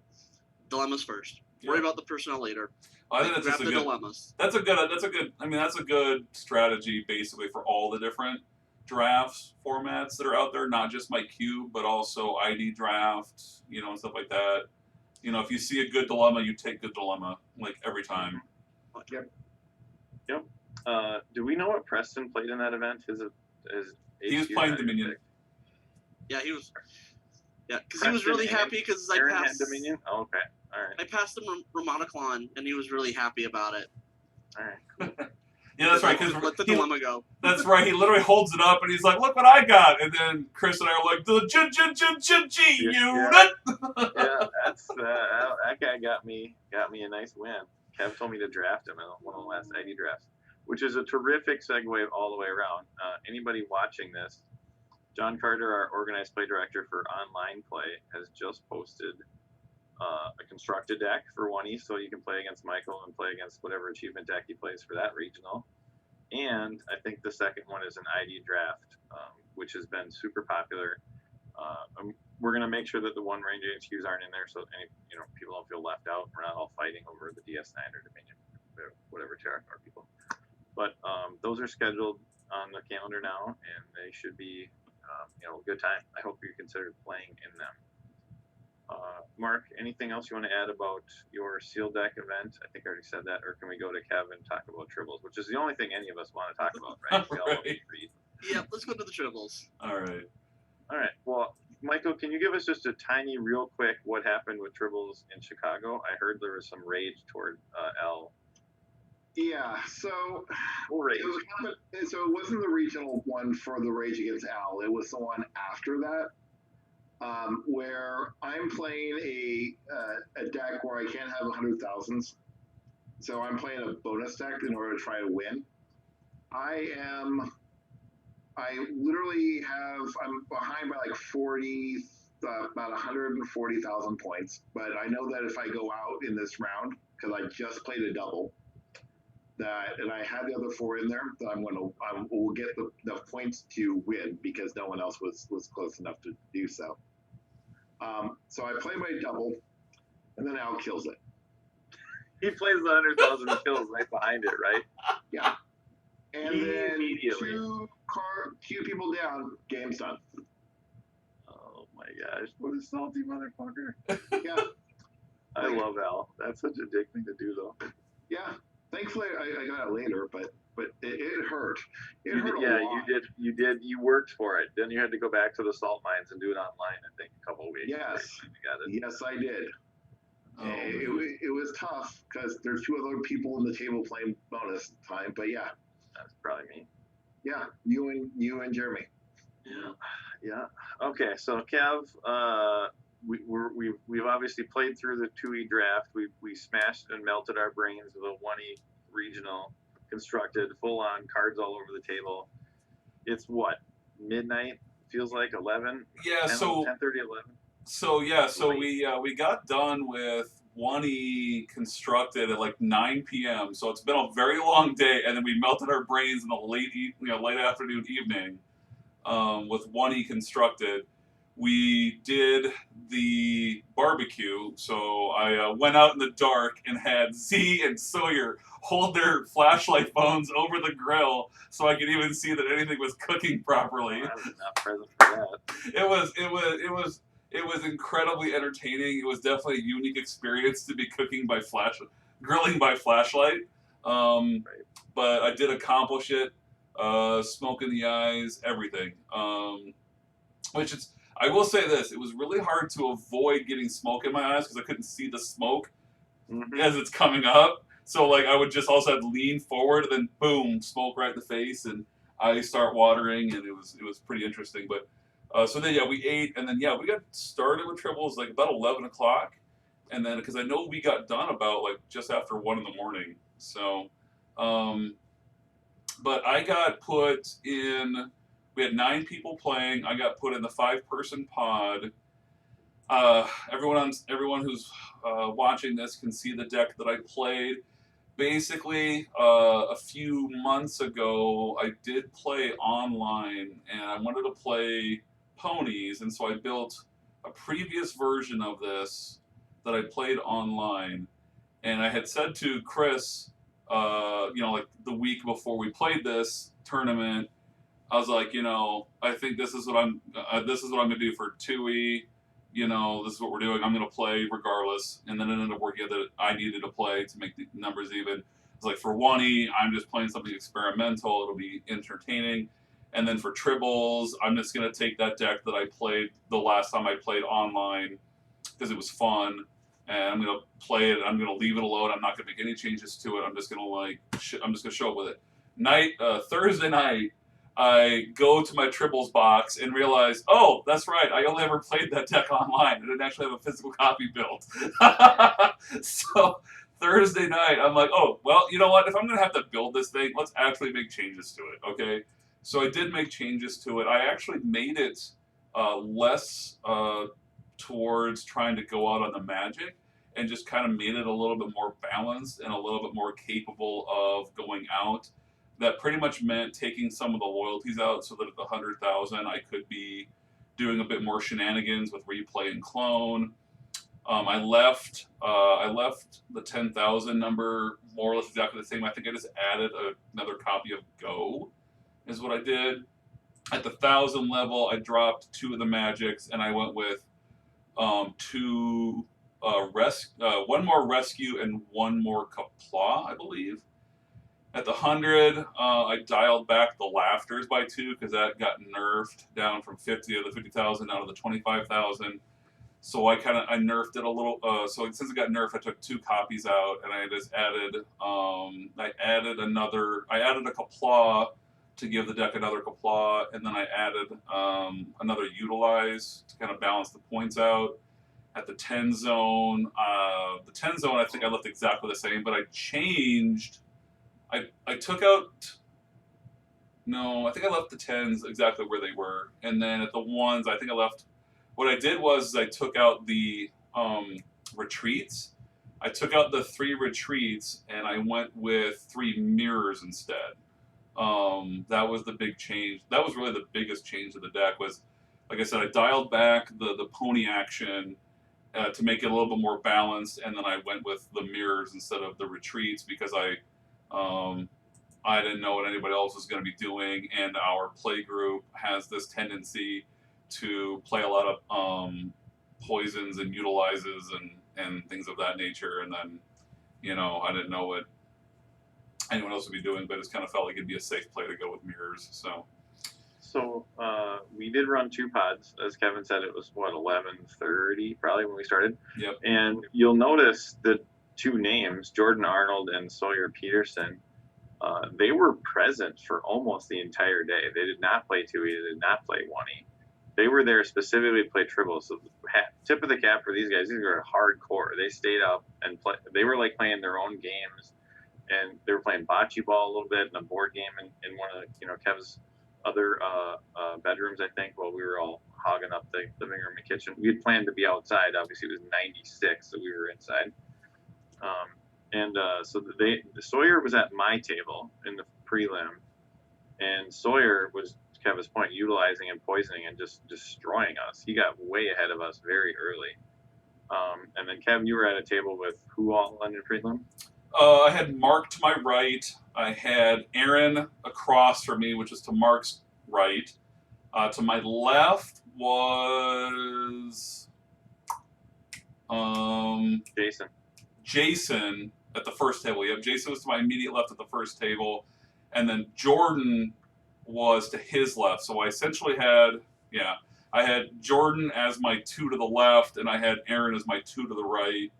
dilemmas first. Worry about the personnel later. I think that's dilemmas. That's a good. I mean, that's a good strategy basically for all the different drafts formats that are out there, not just my cube, but also ID draft, and stuff like that. If you see a good dilemma, you take good dilemma, like every time. Yep. Do we know what Preston played in that event? He was playing Dominion. Yeah, he was. Yeah, because he was really happy because I passed Dominion. Oh, okay, all right. I passed him Ramonaclon, and he was really happy about it. All right, cool. Yeah, that's right. Because let the dilemma go. That's right. He literally holds it up and he's like, "Look what I got!" And then Kris and I are like, "The G unit." Yeah, that's that guy got me a nice win. Kev told me to draft him in one of the last ID drafts, which is a terrific segue all the way around. Anybody watching this, John Carter, our organized play director for online play, has just posted a constructed deck for 1E, so you can play against Michael and play against whatever achievement deck he plays for that regional. And I think the second one is an ID draft, which has been super popular. We're going to make sure that the one range HQs aren't in there, so any people don't feel left out. We're not all fighting over the DS9 or Dominion, whatever territory people. But those are scheduled on the calendar now, and they should be a good time. I hope you consider playing in them. Mark, anything else you want to add about your seal deck event? I think I already said that. Or can we go to Kevin and talk about tribbles, which is the only thing any of us want to talk about, right? We all want to read. Yeah, let's go to the tribbles. All right. Well, Michael, can you give us just a tiny, real quick, what happened with tribbles in Chicago? I heard there was some rage toward L. Yeah, so rage. So it wasn't the regional one for the rage against Al. It was the one after that. Where I'm playing a deck where I can't have 100,000s, so I'm playing a bonus deck in order to try to win. I'm behind by like 40, about 140,000 points, but I know that if I go out in this round, because I just played a double, and I had the other 4 in there, that I will get the points to win because no one else was close enough to do so. So I play my double, and then Al kills it. He plays the 100,000 and kills right behind it, right? Yeah. And then Immediately. two people down, game's done. Oh my gosh, what a salty motherfucker. Yeah. I love Al. That's such a dick thing to do, though. Yeah. Thankfully, I got it later, but it hurt. It hurt a lot. You did. You worked for it. Then you had to go back to the salt mines and do it online, I think, a couple of weeks. Yes. Got it. Yes, I did. Oh, it was tough because there's 2 other people on the table playing bonus time, but yeah. That's probably me. Yeah, you and Jeremy. Yeah. Okay, so Kev, we've obviously played through the 2E draft. We smashed and melted our brains with a 1E regional, constructed, full on cards all over the table. It's what, midnight? Feels like 11. Yeah. 10, So 10:30, 11. So we got done with 1E constructed at like 9 p.m. So it's been a very long day, and then we melted our brains in the late afternoon, evening, with 1E constructed. We did the barbecue, so I went out in the dark and had Z and Sawyer hold their flashlight phones over the grill so I could even see that anything was cooking properly. I was not present for that. It was incredibly entertaining. It was definitely a unique experience to be grilling by flashlight. But I did accomplish it. Smoke in the eyes, everything. I will say this, it was really hard to avoid getting smoke in my eyes because I couldn't see the smoke as it's coming up. So like I would just also have to lean forward and then boom, smoke right in the face and eyes start watering, and it was pretty interesting. But so then we ate, and then we got started with triples like about 11 o'clock, and then because I know we got done about like just after 1 in the morning. So, but I got put in. We had 9 people playing. I got put in the 5-person pod. Everyone who's watching this can see the deck that I played. Basically, a few months ago, I did play online, and I wanted to play ponies, and so I built a previous version of this that I played online. And I had said to Kris, like the week before we played this tournament, I was like, I think this is what I'm gonna do for 2E. This is what we're doing. I'm gonna play regardless, and then it ended up working out that I needed to play to make the numbers even. It's like for 1E, I'm just playing something experimental. It'll be entertaining. And then for tribbles, I'm just gonna take that deck that I played the last time I played online because it was fun, and I'm gonna play it. I'm gonna leave it alone. I'm not gonna make any changes to it. I'm just gonna I'm just gonna show up with it. Thursday night, I go to my tribbles box and realize, oh, that's right. I only ever played that deck online. I didn't actually have a physical copy built. So Thursday night, I'm like, oh, well, you know what? If I'm gonna have to build this thing, let's actually make changes to it. Okay. So I did make changes to it. I actually made it less towards trying to go out on the Magic, and just kind of made it a little bit more balanced and a little bit more capable of going out. That pretty much meant taking some of the loyalties out so that at the 100,000 I could be doing a bit more shenanigans with replay and clone. I left the 10,000 number more or less exactly the same. I think I just added another copy of Go, is what I did. At the 1,000 level, I dropped 2 of the Magics, and I went with one more rescue and one more Kapla, I believe. At the 100, I dialed back the Laughters by 2 because that got nerfed down from 50 of the 50,000 down to the 25,000. So I nerfed it a little. So since it got nerfed, I took 2 copies out, and I just added. I added a Kapla to give the deck another Kapla, and then I added another Utilize to kind of balance the points out. At the 10 zone, I think I left exactly the same, but I changed. I took out. No, I think I left the 10s exactly where they were, and then at the 1s, I think I left. What I did was I took out the retreats. I took out the 3 retreats, and I went with 3 mirrors instead. That was the big change. That was really the biggest change of the deck. Was, like I said, I dialed back the pony action to make it a little bit more balanced, and then I went with the mirrors instead of the retreats because I didn't know what anybody else was going to be doing, and our play group has this tendency to play a lot of poisons and utilizes and things of that nature, and then I didn't know what anyone else would be doing, but it just kind of felt like it'd be a safe play to go with mirrors. So we did run 2 pods. As Kevin said, it was, 11:30 probably when we started. Yep. And you'll notice the 2 names, Jordan Arnold and Sawyer Peterson, they were present for almost the entire day. They did not play 2E. They did not play 1E. They were there specifically to play Tribble. So tip of the cap for these guys. These are hardcore. They stayed up and they were like playing their own games. And they were playing bocce ball a little bit in a board game in one of Kev's other bedrooms, I think, while we were all hogging up the living room and kitchen. We had planned to be outside. Obviously, it was 96, so we were inside. So Sawyer was at my table in the prelim, and Sawyer was, to Kevin's point, utilizing and poisoning and just destroying us. He got way ahead of us very early. And then, Kevin, you were at a table with who all in the prelim? I had Mark to my right. I had Aaron across from me, which is to Mark's right. To my left was Jason at the first table. Yep, Jason was to my immediate left at the first table, and then Jordan was to his left. So I essentially had Jordan as my 2 to the left, and I had Aaron as my 2 to the right.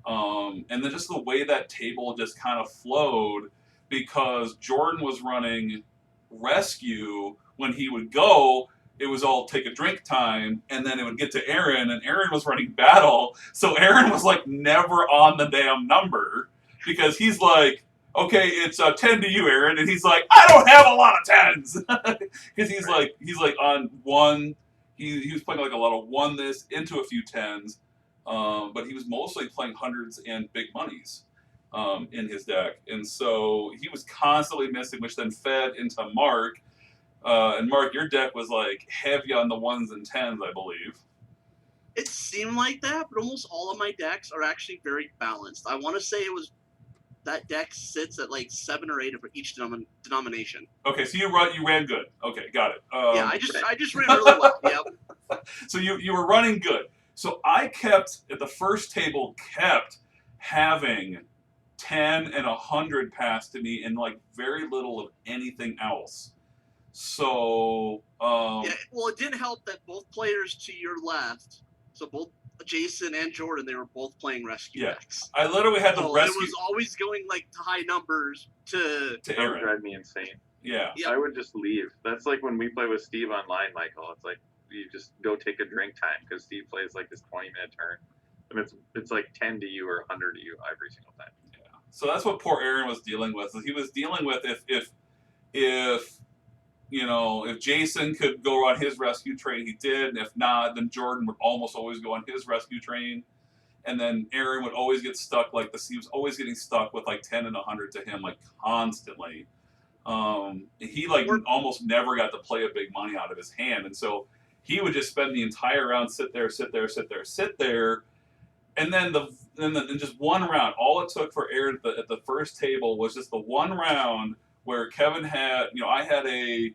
And then just the way that table just kind of flowed, because Jordan was running rescue. When he would go, it was all take a drink time, and then it would get to Aaron, and Aaron was running battle. So Aaron was like never on the damn number, because he's like, okay, it's 10 to you, Aaron. And he's like, I don't have a lot of 10s. Because he's like on 1. He was playing like a lot of 1 this into a few 10s. But he was mostly playing hundreds and big monies in his deck. And so he was constantly missing, which then fed into Mark. And Mark, your deck was like heavy on the 1s and 10s, I believe. It seemed like that, but almost all of my decks are actually very balanced. I want to say it was that deck sits at like 7 or 8 of each denomination. Okay, so you ran good. Okay, got it. Yeah, I just ran really well. Yep. So you were running good. So I kept at the first table having 10 and 100 passed to me and like very little of anything else. So Yeah, well, it didn't help that both players to your left, so both Jason and Jordan, they were both playing rescue decks. I literally had to So rescue. it was always going like to high numbers to That would Aaron. drive me insane. Yeah. Yep. I would just leave. That's like when we play with Steve online, Michael. It's like you just go take a drink time because Steve plays like this 20-minute turn, and it's like 10 to you or 100 to you every single time. Yeah. So that's what poor Aaron was dealing with. He was dealing with if if Jason could go on his rescue train, he did. And if not, then Jordan would almost always go on his rescue train. And then Aaron would always get stuck like this. He was always getting stuck with like 10 and 100 to him, like constantly. He like almost never got to play a big money out of his hand. And so he would just spend the entire round sit there. And then in just one round, all it took for Aaron at the first table was just the one round where Kevin had, I had a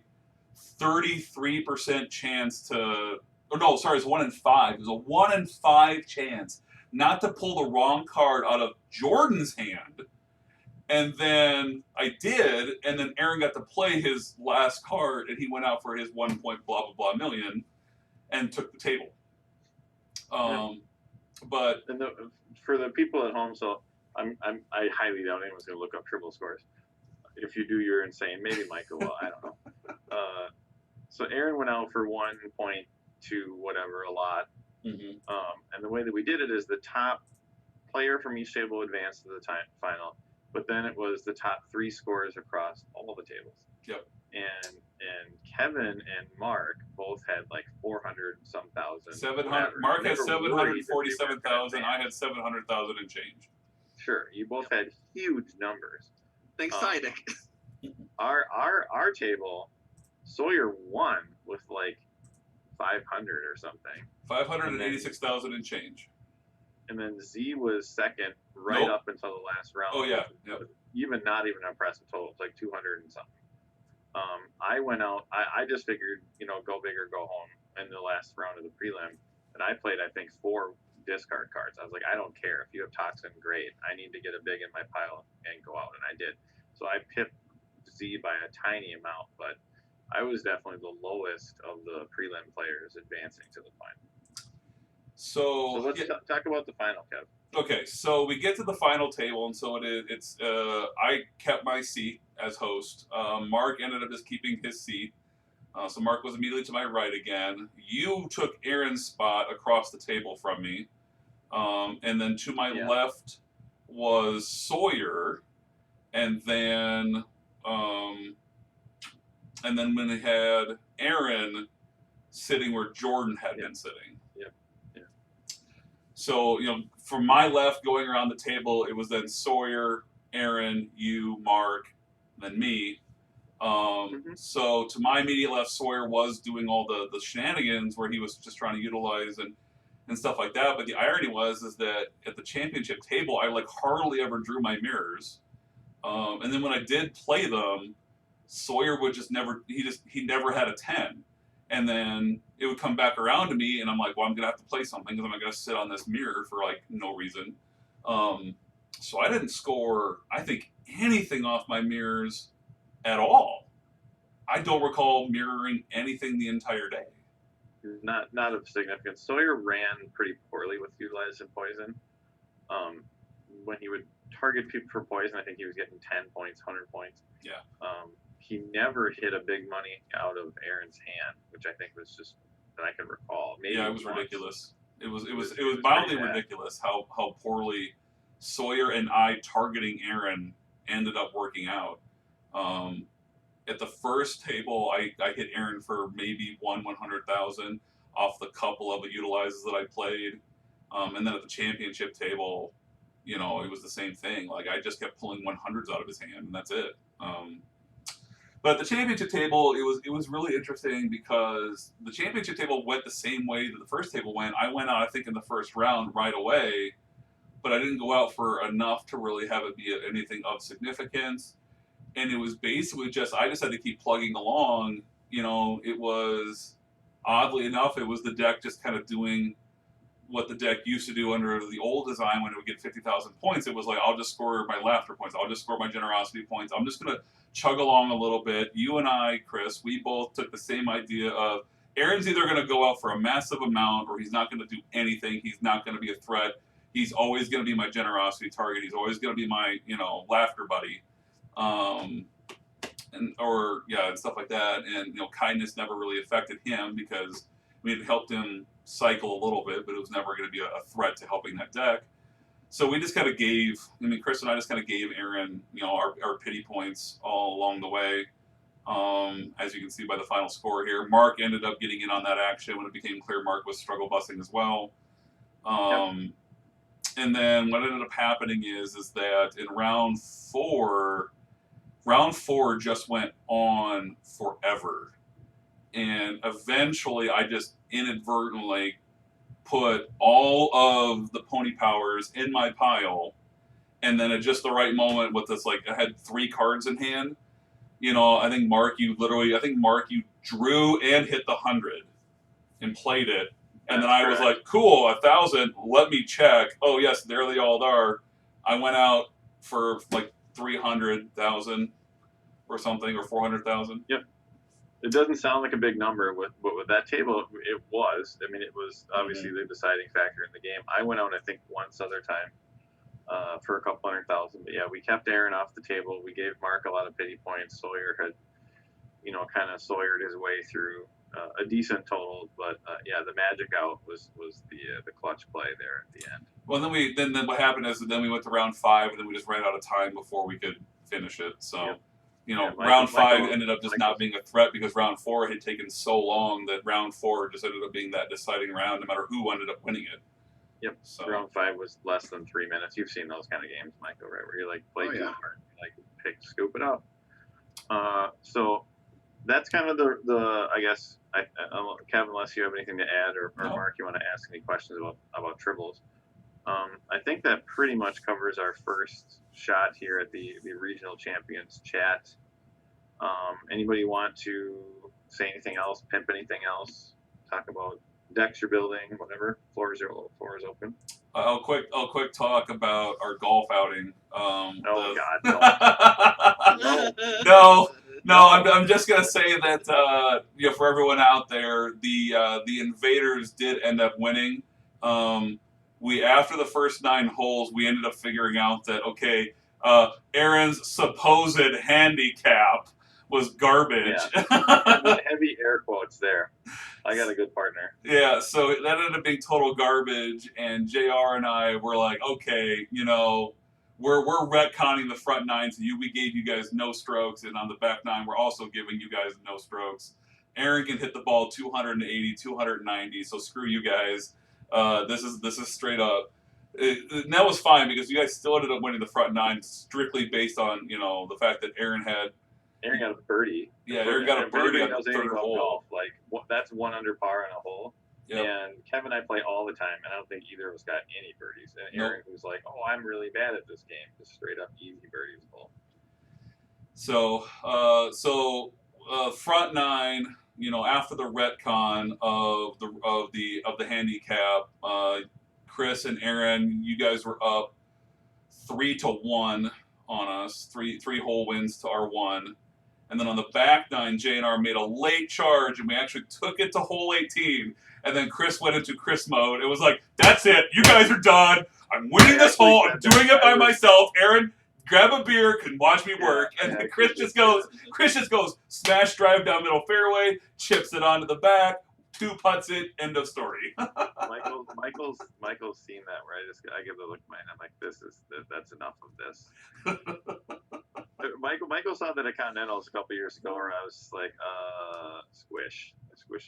33% chance to, or no, sorry, it's 1 in 5. It was a 1 in 5 chance not to pull the wrong card out of Jordan's hand. And then I did, and then Aaron got to play his last card, and he went out for his 1 point blah, blah, blah million and took the table. But for the people at home, so I highly doubt anyone's going to look up triple scores. If you do, you're insane. Maybe Michael will. I don't know. So Aaron went out for 1.2 whatever a lot. Mm-hmm. And the way that we did it is the top player from each table advanced to the final, but then it was the top 3 scores across all the tables. Yep. And Kevin and Mark both had like 400 some thousand. 700. Mark had 747,000. I had 700,000 and change. Sure, you both had huge numbers. thanks Sidek. Our table, Sawyer won with like 500 or something. 586,000 and change. And then Z was second right Nope. up until the last round. Oh yeah. Yep. Even not even impressive total. It's like 200 and something. I went out. I just figured, go big or go home in the last round of the prelim, and I played I think 4 discard cards. I was like, I don't care if you have toxin, great. I need to get a big in my pile and go out, and I did. So I pipped Z by a tiny amount, but I was definitely the lowest of the prelim players advancing to the final. So let's talk about the final, Kev. Okay, so we get to the final table, and so it's I kept my seat as host. Mark ended up just keeping his seat. So Mark was immediately to my right again. You took Aaron's spot across the table from me. And then to my left was Sawyer. And then when we had Aaron sitting where Jordan had been sitting. So, from my left going around the table, it was then Sawyer, Aaron, you, Mark, then me. So to my immediate left, Sawyer was doing all the shenanigans where he was just trying to utilize and stuff like that. But the irony is that at the championship table, I like hardly ever drew my mirrors. And then when I did play them, Sawyer would just never, he never had a 10. And then it would come back around to me, and I'm like, well, I'm going to have to play something because I'm not going to sit on this mirror for, like, no reason. So I didn't score, I think, anything off my mirrors at all. I don't recall mirroring anything the entire day. Not of significance. Sawyer ran pretty poorly with Utilize and Poison. When he would target people for Poison, I think he was getting 10 points, 100 points. Yeah. He never hit a big money out of Aaron's hand, which I think was just that I can recall. Maybe it was once. ridiculous. It was mildly ridiculous how poorly Sawyer and I targeting Aaron ended up working out. At the first table, I hit Aaron for maybe 100,000 off the couple of the utilizes that I played, and then at the championship table, it was the same thing. Like I just kept pulling 100s out of his hand, and that's it. But the championship table, it was really interesting because the championship table went the same way that the first table went. I went out, I think, in the first round right away but I didn't go out for enough to really have it be anything of significance. And it was basically just I just had to keep plugging along. It was oddly enough, it was the deck just kind of doing what the deck used to do under the old design when it would get 50,000 points. It was like, I'll just score my laughter points. I'll just score my generosity points. I'm just going to chug along a little bit. You and I, Kris, we both took the same idea of Aaron's either going to go out for a massive amount or he's not going to do anything. He's not going to be a threat. He's always going to be my generosity target. He's always going to be my, laughter buddy. And stuff like that. And, kindness never really affected him because it helped him cycle a little bit, but it was never going to be a threat to helping that deck. So we just kind of Kris and I just kind of gave Aaron, our pity points all along the way. As you can see by the final score here, Mark ended up getting in on that action when it became clear Mark was struggle busing as well. And then what ended up happening is that in round four just went on forever. And eventually I just inadvertently put all of the pony powers in my pile. And then at just the right moment with this, I had 3 cards in hand. I think Mark, you drew and hit the 100 and played it. And then I was like, cool, 1,000, let me check. Oh, yes, there they all are. I went out for 300,000 or something, or 400,000. Yep. It doesn't sound like a big number, but with that table, it was. I mean, it was obviously the deciding factor in the game. I went out, I think, once other time for a couple 100,000. But yeah, we kept Aaron off the table. We gave Mark a lot of pity points. Sawyer had, kind of Sawyered his way through a decent total. But the magic out was the clutch play there at the end. Well, then what happened is then we went to round 5, and then we just ran out of time before we could finish it. So. Yep. Round 5 ended up just not being a threat because round 4 had taken so long that round 4 just ended up being that deciding round, no matter who ended up winning it. Yep. So round 5 was less than 3 minutes. You've seen those kind of games, Michael, right? Where you play too hard, scoop it up. So that's kind of the I guess Kevin, unless you have anything to add, or no. Mark, you want to ask any questions about triples. I think that pretty much covers our first shot here at the regional champions chat. Anybody want to say anything else, pimp anything else, talk about decks you're building, whatever? Floor is open. I'll quick talk about our golf outing. God, no. I'm just gonna say that for everyone out there, the Invaders did end up winning. We after the first 9 holes, we ended up figuring out that Aaron's supposed handicap was garbage. Yeah. Heavy air quotes there. I got a good partner. Yeah, so that ended up being total garbage, and JR and I were like, okay, we're retconning the front 9, so we gave you guys no strokes, and on the back 9, we're also giving you guys no strokes. Aaron can hit the ball 280, 290, so screw you guys. This is straight up. And that was fine because you guys still ended up winning the front 9 strictly based on the fact that Aaron got a birdie. Yeah, Aaron got a birdie on the 3rd hole. Golf, that's 1 under par in a hole. Yep. And Kevin and I play all the time, and I don't think either of us got any birdies. And Aaron, who's like, "Oh, I'm really bad at this game," just straight up easy birdies ball. So front 9. After the retcon of the handicap, Kris and Aaron, you guys were up 3-1 on us, three hole wins to our 1. And then on the back 9, J&R made a late charge, and we actually took it to hole 18. And then Kris went into Kris mode. It was like, that's it. You guys are done. I'm winning this hole. I'm doing it by myself. Aaron, grab a beer, can watch me work. And then Kris just goes, smash drive down middle fairway, chips it onto the back, 2 putts it, end of story. Michael's seen that, right? I give the look mine. I'm like, that's enough of this. Michael saw that at Continentals a couple years ago, where I was like, squish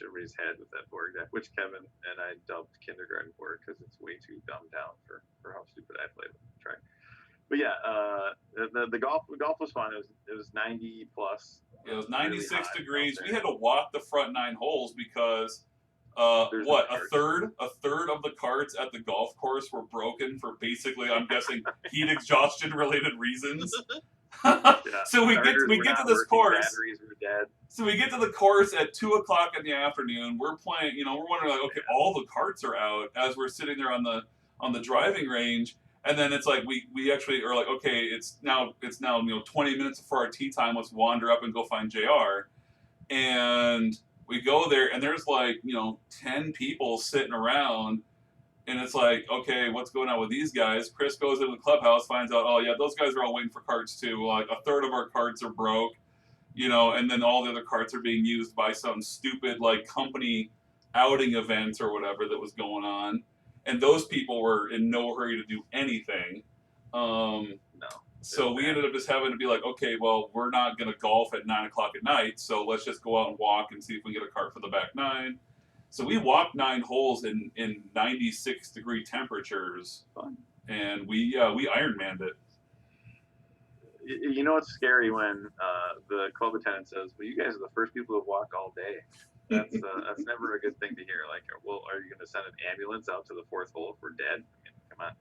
everybody's head with that board deck, which Kevin and I dubbed kindergarten board because it's way too dumbed down for how stupid I played with the track. But yeah, the golf was fun. It was 90 plus. It was 96 really degrees. We had to walk the front 9 holes because There's what, no a third of the carts at the golf course were broken for basically, I'm guessing, heat exhaustion related reasons. Yeah. So we Starters get were to not this working, course. Batteries were dead. So we get to the course at 2:00 in the afternoon. We're playing, we're wondering like, okay, all the carts are out as we're sitting there on the driving range, and then it's like we actually are like, okay, it's now 20 minutes before our tee time. Let's wander up and go find JR, and we go there, and there's like 10 people sitting around. And it's like, okay, what's going on with these guys? Kris goes into the clubhouse, finds out, oh yeah, those guys are all waiting for carts too. Like a third of our carts are broke, and then all the other carts are being used by some stupid like company outing event or whatever that was going on. And those people were in no hurry to do anything. No. So we ended up just having to be like, okay, well, we're not going to golf at 9:00 at night, so let's just go out and walk and see if we can get a cart for the back nine. So we walked 9 holes in 96-degree temperatures, Fun. and we Ironmanned it. You know what's scary when the club attendant says, "Well, you guys are the first people to walk all day." That's never a good thing to hear. Like, well, are you going to send an ambulance out to the 4th hole if we're dead? I mean, come on.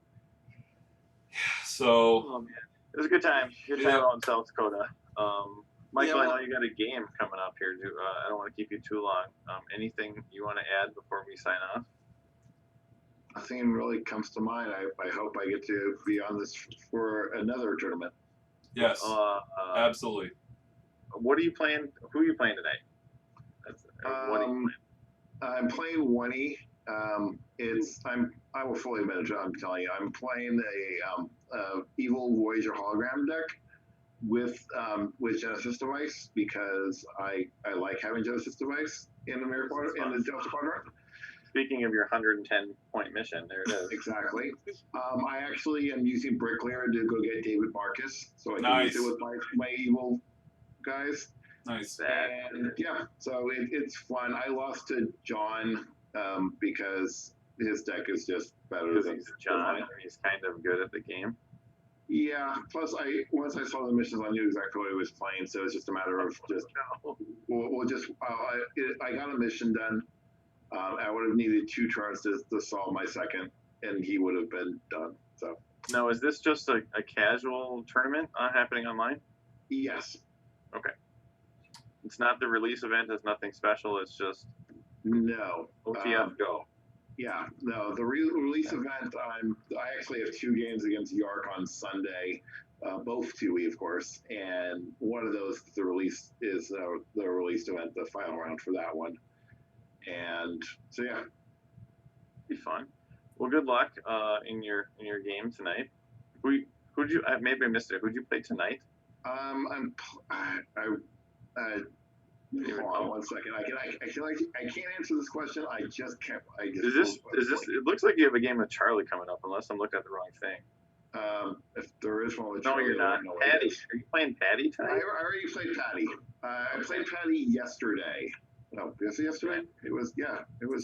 So, Oh man, it was a good time. Good time out in South Dakota. Michael, Yeah, I know you got a game coming up here. I don't want to keep you too long. Anything you want to add before we sign off? Nothing really comes to mind. I hope I get to be on this for another tournament. yes, absolutely. What are you playing? Who are you playing tonight? What are you playing? I'm playing Oney. I will fully admit it. I'm telling you, I'm playing a Evil Voyager hologram deck with Genesis device because I like having Genesis device in the Mirror Quadrant, in the Delta Quadrant. Speaking of your 110-point mission, there it is. Exactly. I actually am using Bricklayer to go get David Marcus, so I can use it with my evil guys. Nice. And yeah, so it's fun. I lost to John because his deck is just better than John. He's kind of good at the game. Yeah. Plus, once I saw the missions, I knew exactly what he was playing. So it's just a matter of just I got a mission done. I would have needed 2 turns to solve my second, and he would have been done. So. Now, is this just a casual tournament happening online? Yes. Okay. It's not the release event. It's nothing special. It's just no. OTF go. Yeah, no. The release event. I actually have 2 games against Yark on Sunday, both 2E, of course, and one of those the release is the released event, the final round for that one. And so yeah, Be fun. Well, good luck in your game tonight. Who'd you? Maybe I missed it. Who'd you play tonight? Hold on 1 second. I can't answer this question. I just can't. Is this? It looks like you have a game with Charlie coming up, unless I'm looking at the wrong thing. If there is one with No, Charlie, you're not. Patty. Are you playing Patty I tonight? already played Patty. I played Patty yesterday. No, was it yesterday? It was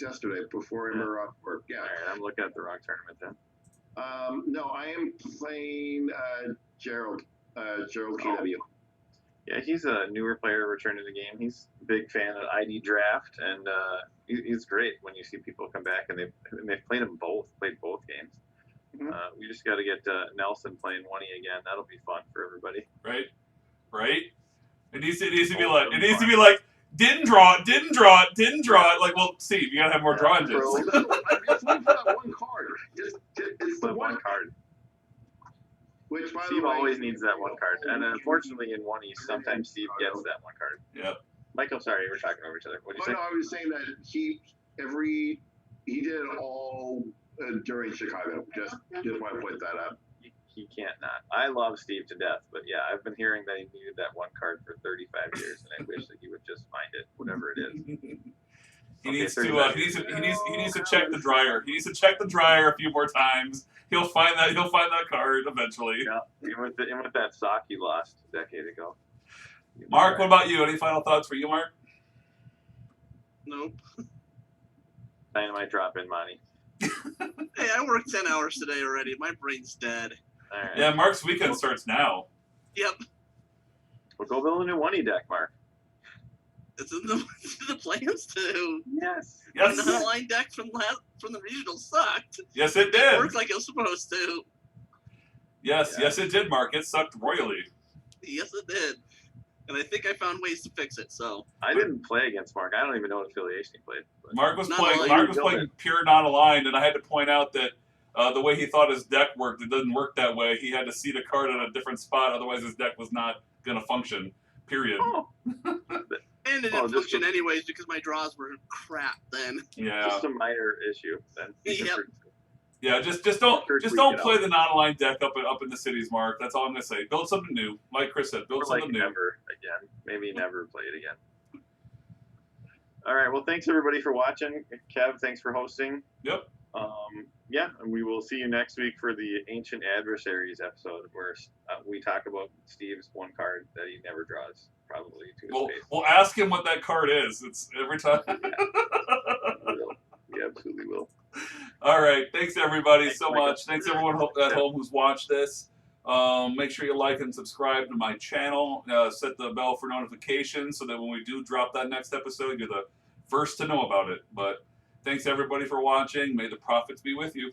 yesterday before we were off work. Yeah. All right, I'm looking at the wrong tournament then. No, I am playing Gerald KW. Yeah, he's a newer player returning to the game. He's a big fan of ID Draft, and he's great when you see people come back and they've played both games. Mm-hmm. We just got to get Nelson playing Oney again. That'll be fun for everybody. Right. It needs to be like. Didn't draw it. Like, well, Steve, you gotta have more draw engines. I'm just looking for that one card. It's the one card. Which, by Steve the way, always needs that one card, and unfortunately, in Oney, sometimes Steve gets that one card. Yep. Michael, sorry, we're talking over each other. What did you say? No, I was saying that he did it all during Chicago. Just want to point that out. He can't not. I love Steve to death, but yeah, I've been hearing that he needed that one card for 35 years, and I wish that he would just find it, whatever it is. He needs to check the dryer. He needs to check the dryer a few more times. He'll find that card eventually. Yeah, even with that sock he lost a decade ago. Mark, what about you? Any final thoughts for you, Mark? Nope. Dynamite drop in, Monty. Hey, I worked 10 hours today already. My brain's dead. All right. Yeah, Mark's weekend starts now. Yep. We'll go build a new Oney deck, Mark. It's in the plans to. Yes. Yes. The non-aligned deck from the regional sucked. Yes, it It did. worked like it was supposed to. Yes, Yeah. yes, it did, Mark. It sucked royally. Yes, it did. And I think I found ways to fix it. So I didn't play against Mark. I don't even know what affiliation he played. But Mark was Not playing. aligned. Mark was playing pure non-aligned, and I had to point out that the way he thought his deck worked, it doesn't work that way. He had to seed a card at a different spot, otherwise his deck was not going to function. Period. oh, and it Well, didn't just function anyways because my draws were crap then. Yeah, just a minor issue. Then. Yep. yeah. Just don't First we don't get play out. the non-aligned deck up in the cities, Mark. That's all I'm going to say. Build something new, like Kris said. Build Or like something new. never again. Maybe never play it again. All right. Well, thanks everybody for watching. Kev, thanks for hosting. Yep. Yeah, and we will see you next week for the Ancient Adversaries episode, where we talk about Steve's one card that he never draws, probably to his face. We'll ask him what that card is. It's every time. We absolutely will. All right. Thanks, everybody, Thanks, so Michael. much. Thanks, everyone at home who's watched this. Make sure you like and subscribe to my channel. Set the bell for notifications so that when we do drop that next episode, you're the first to know about it. But thanks, everybody, for watching. May the profits be with you.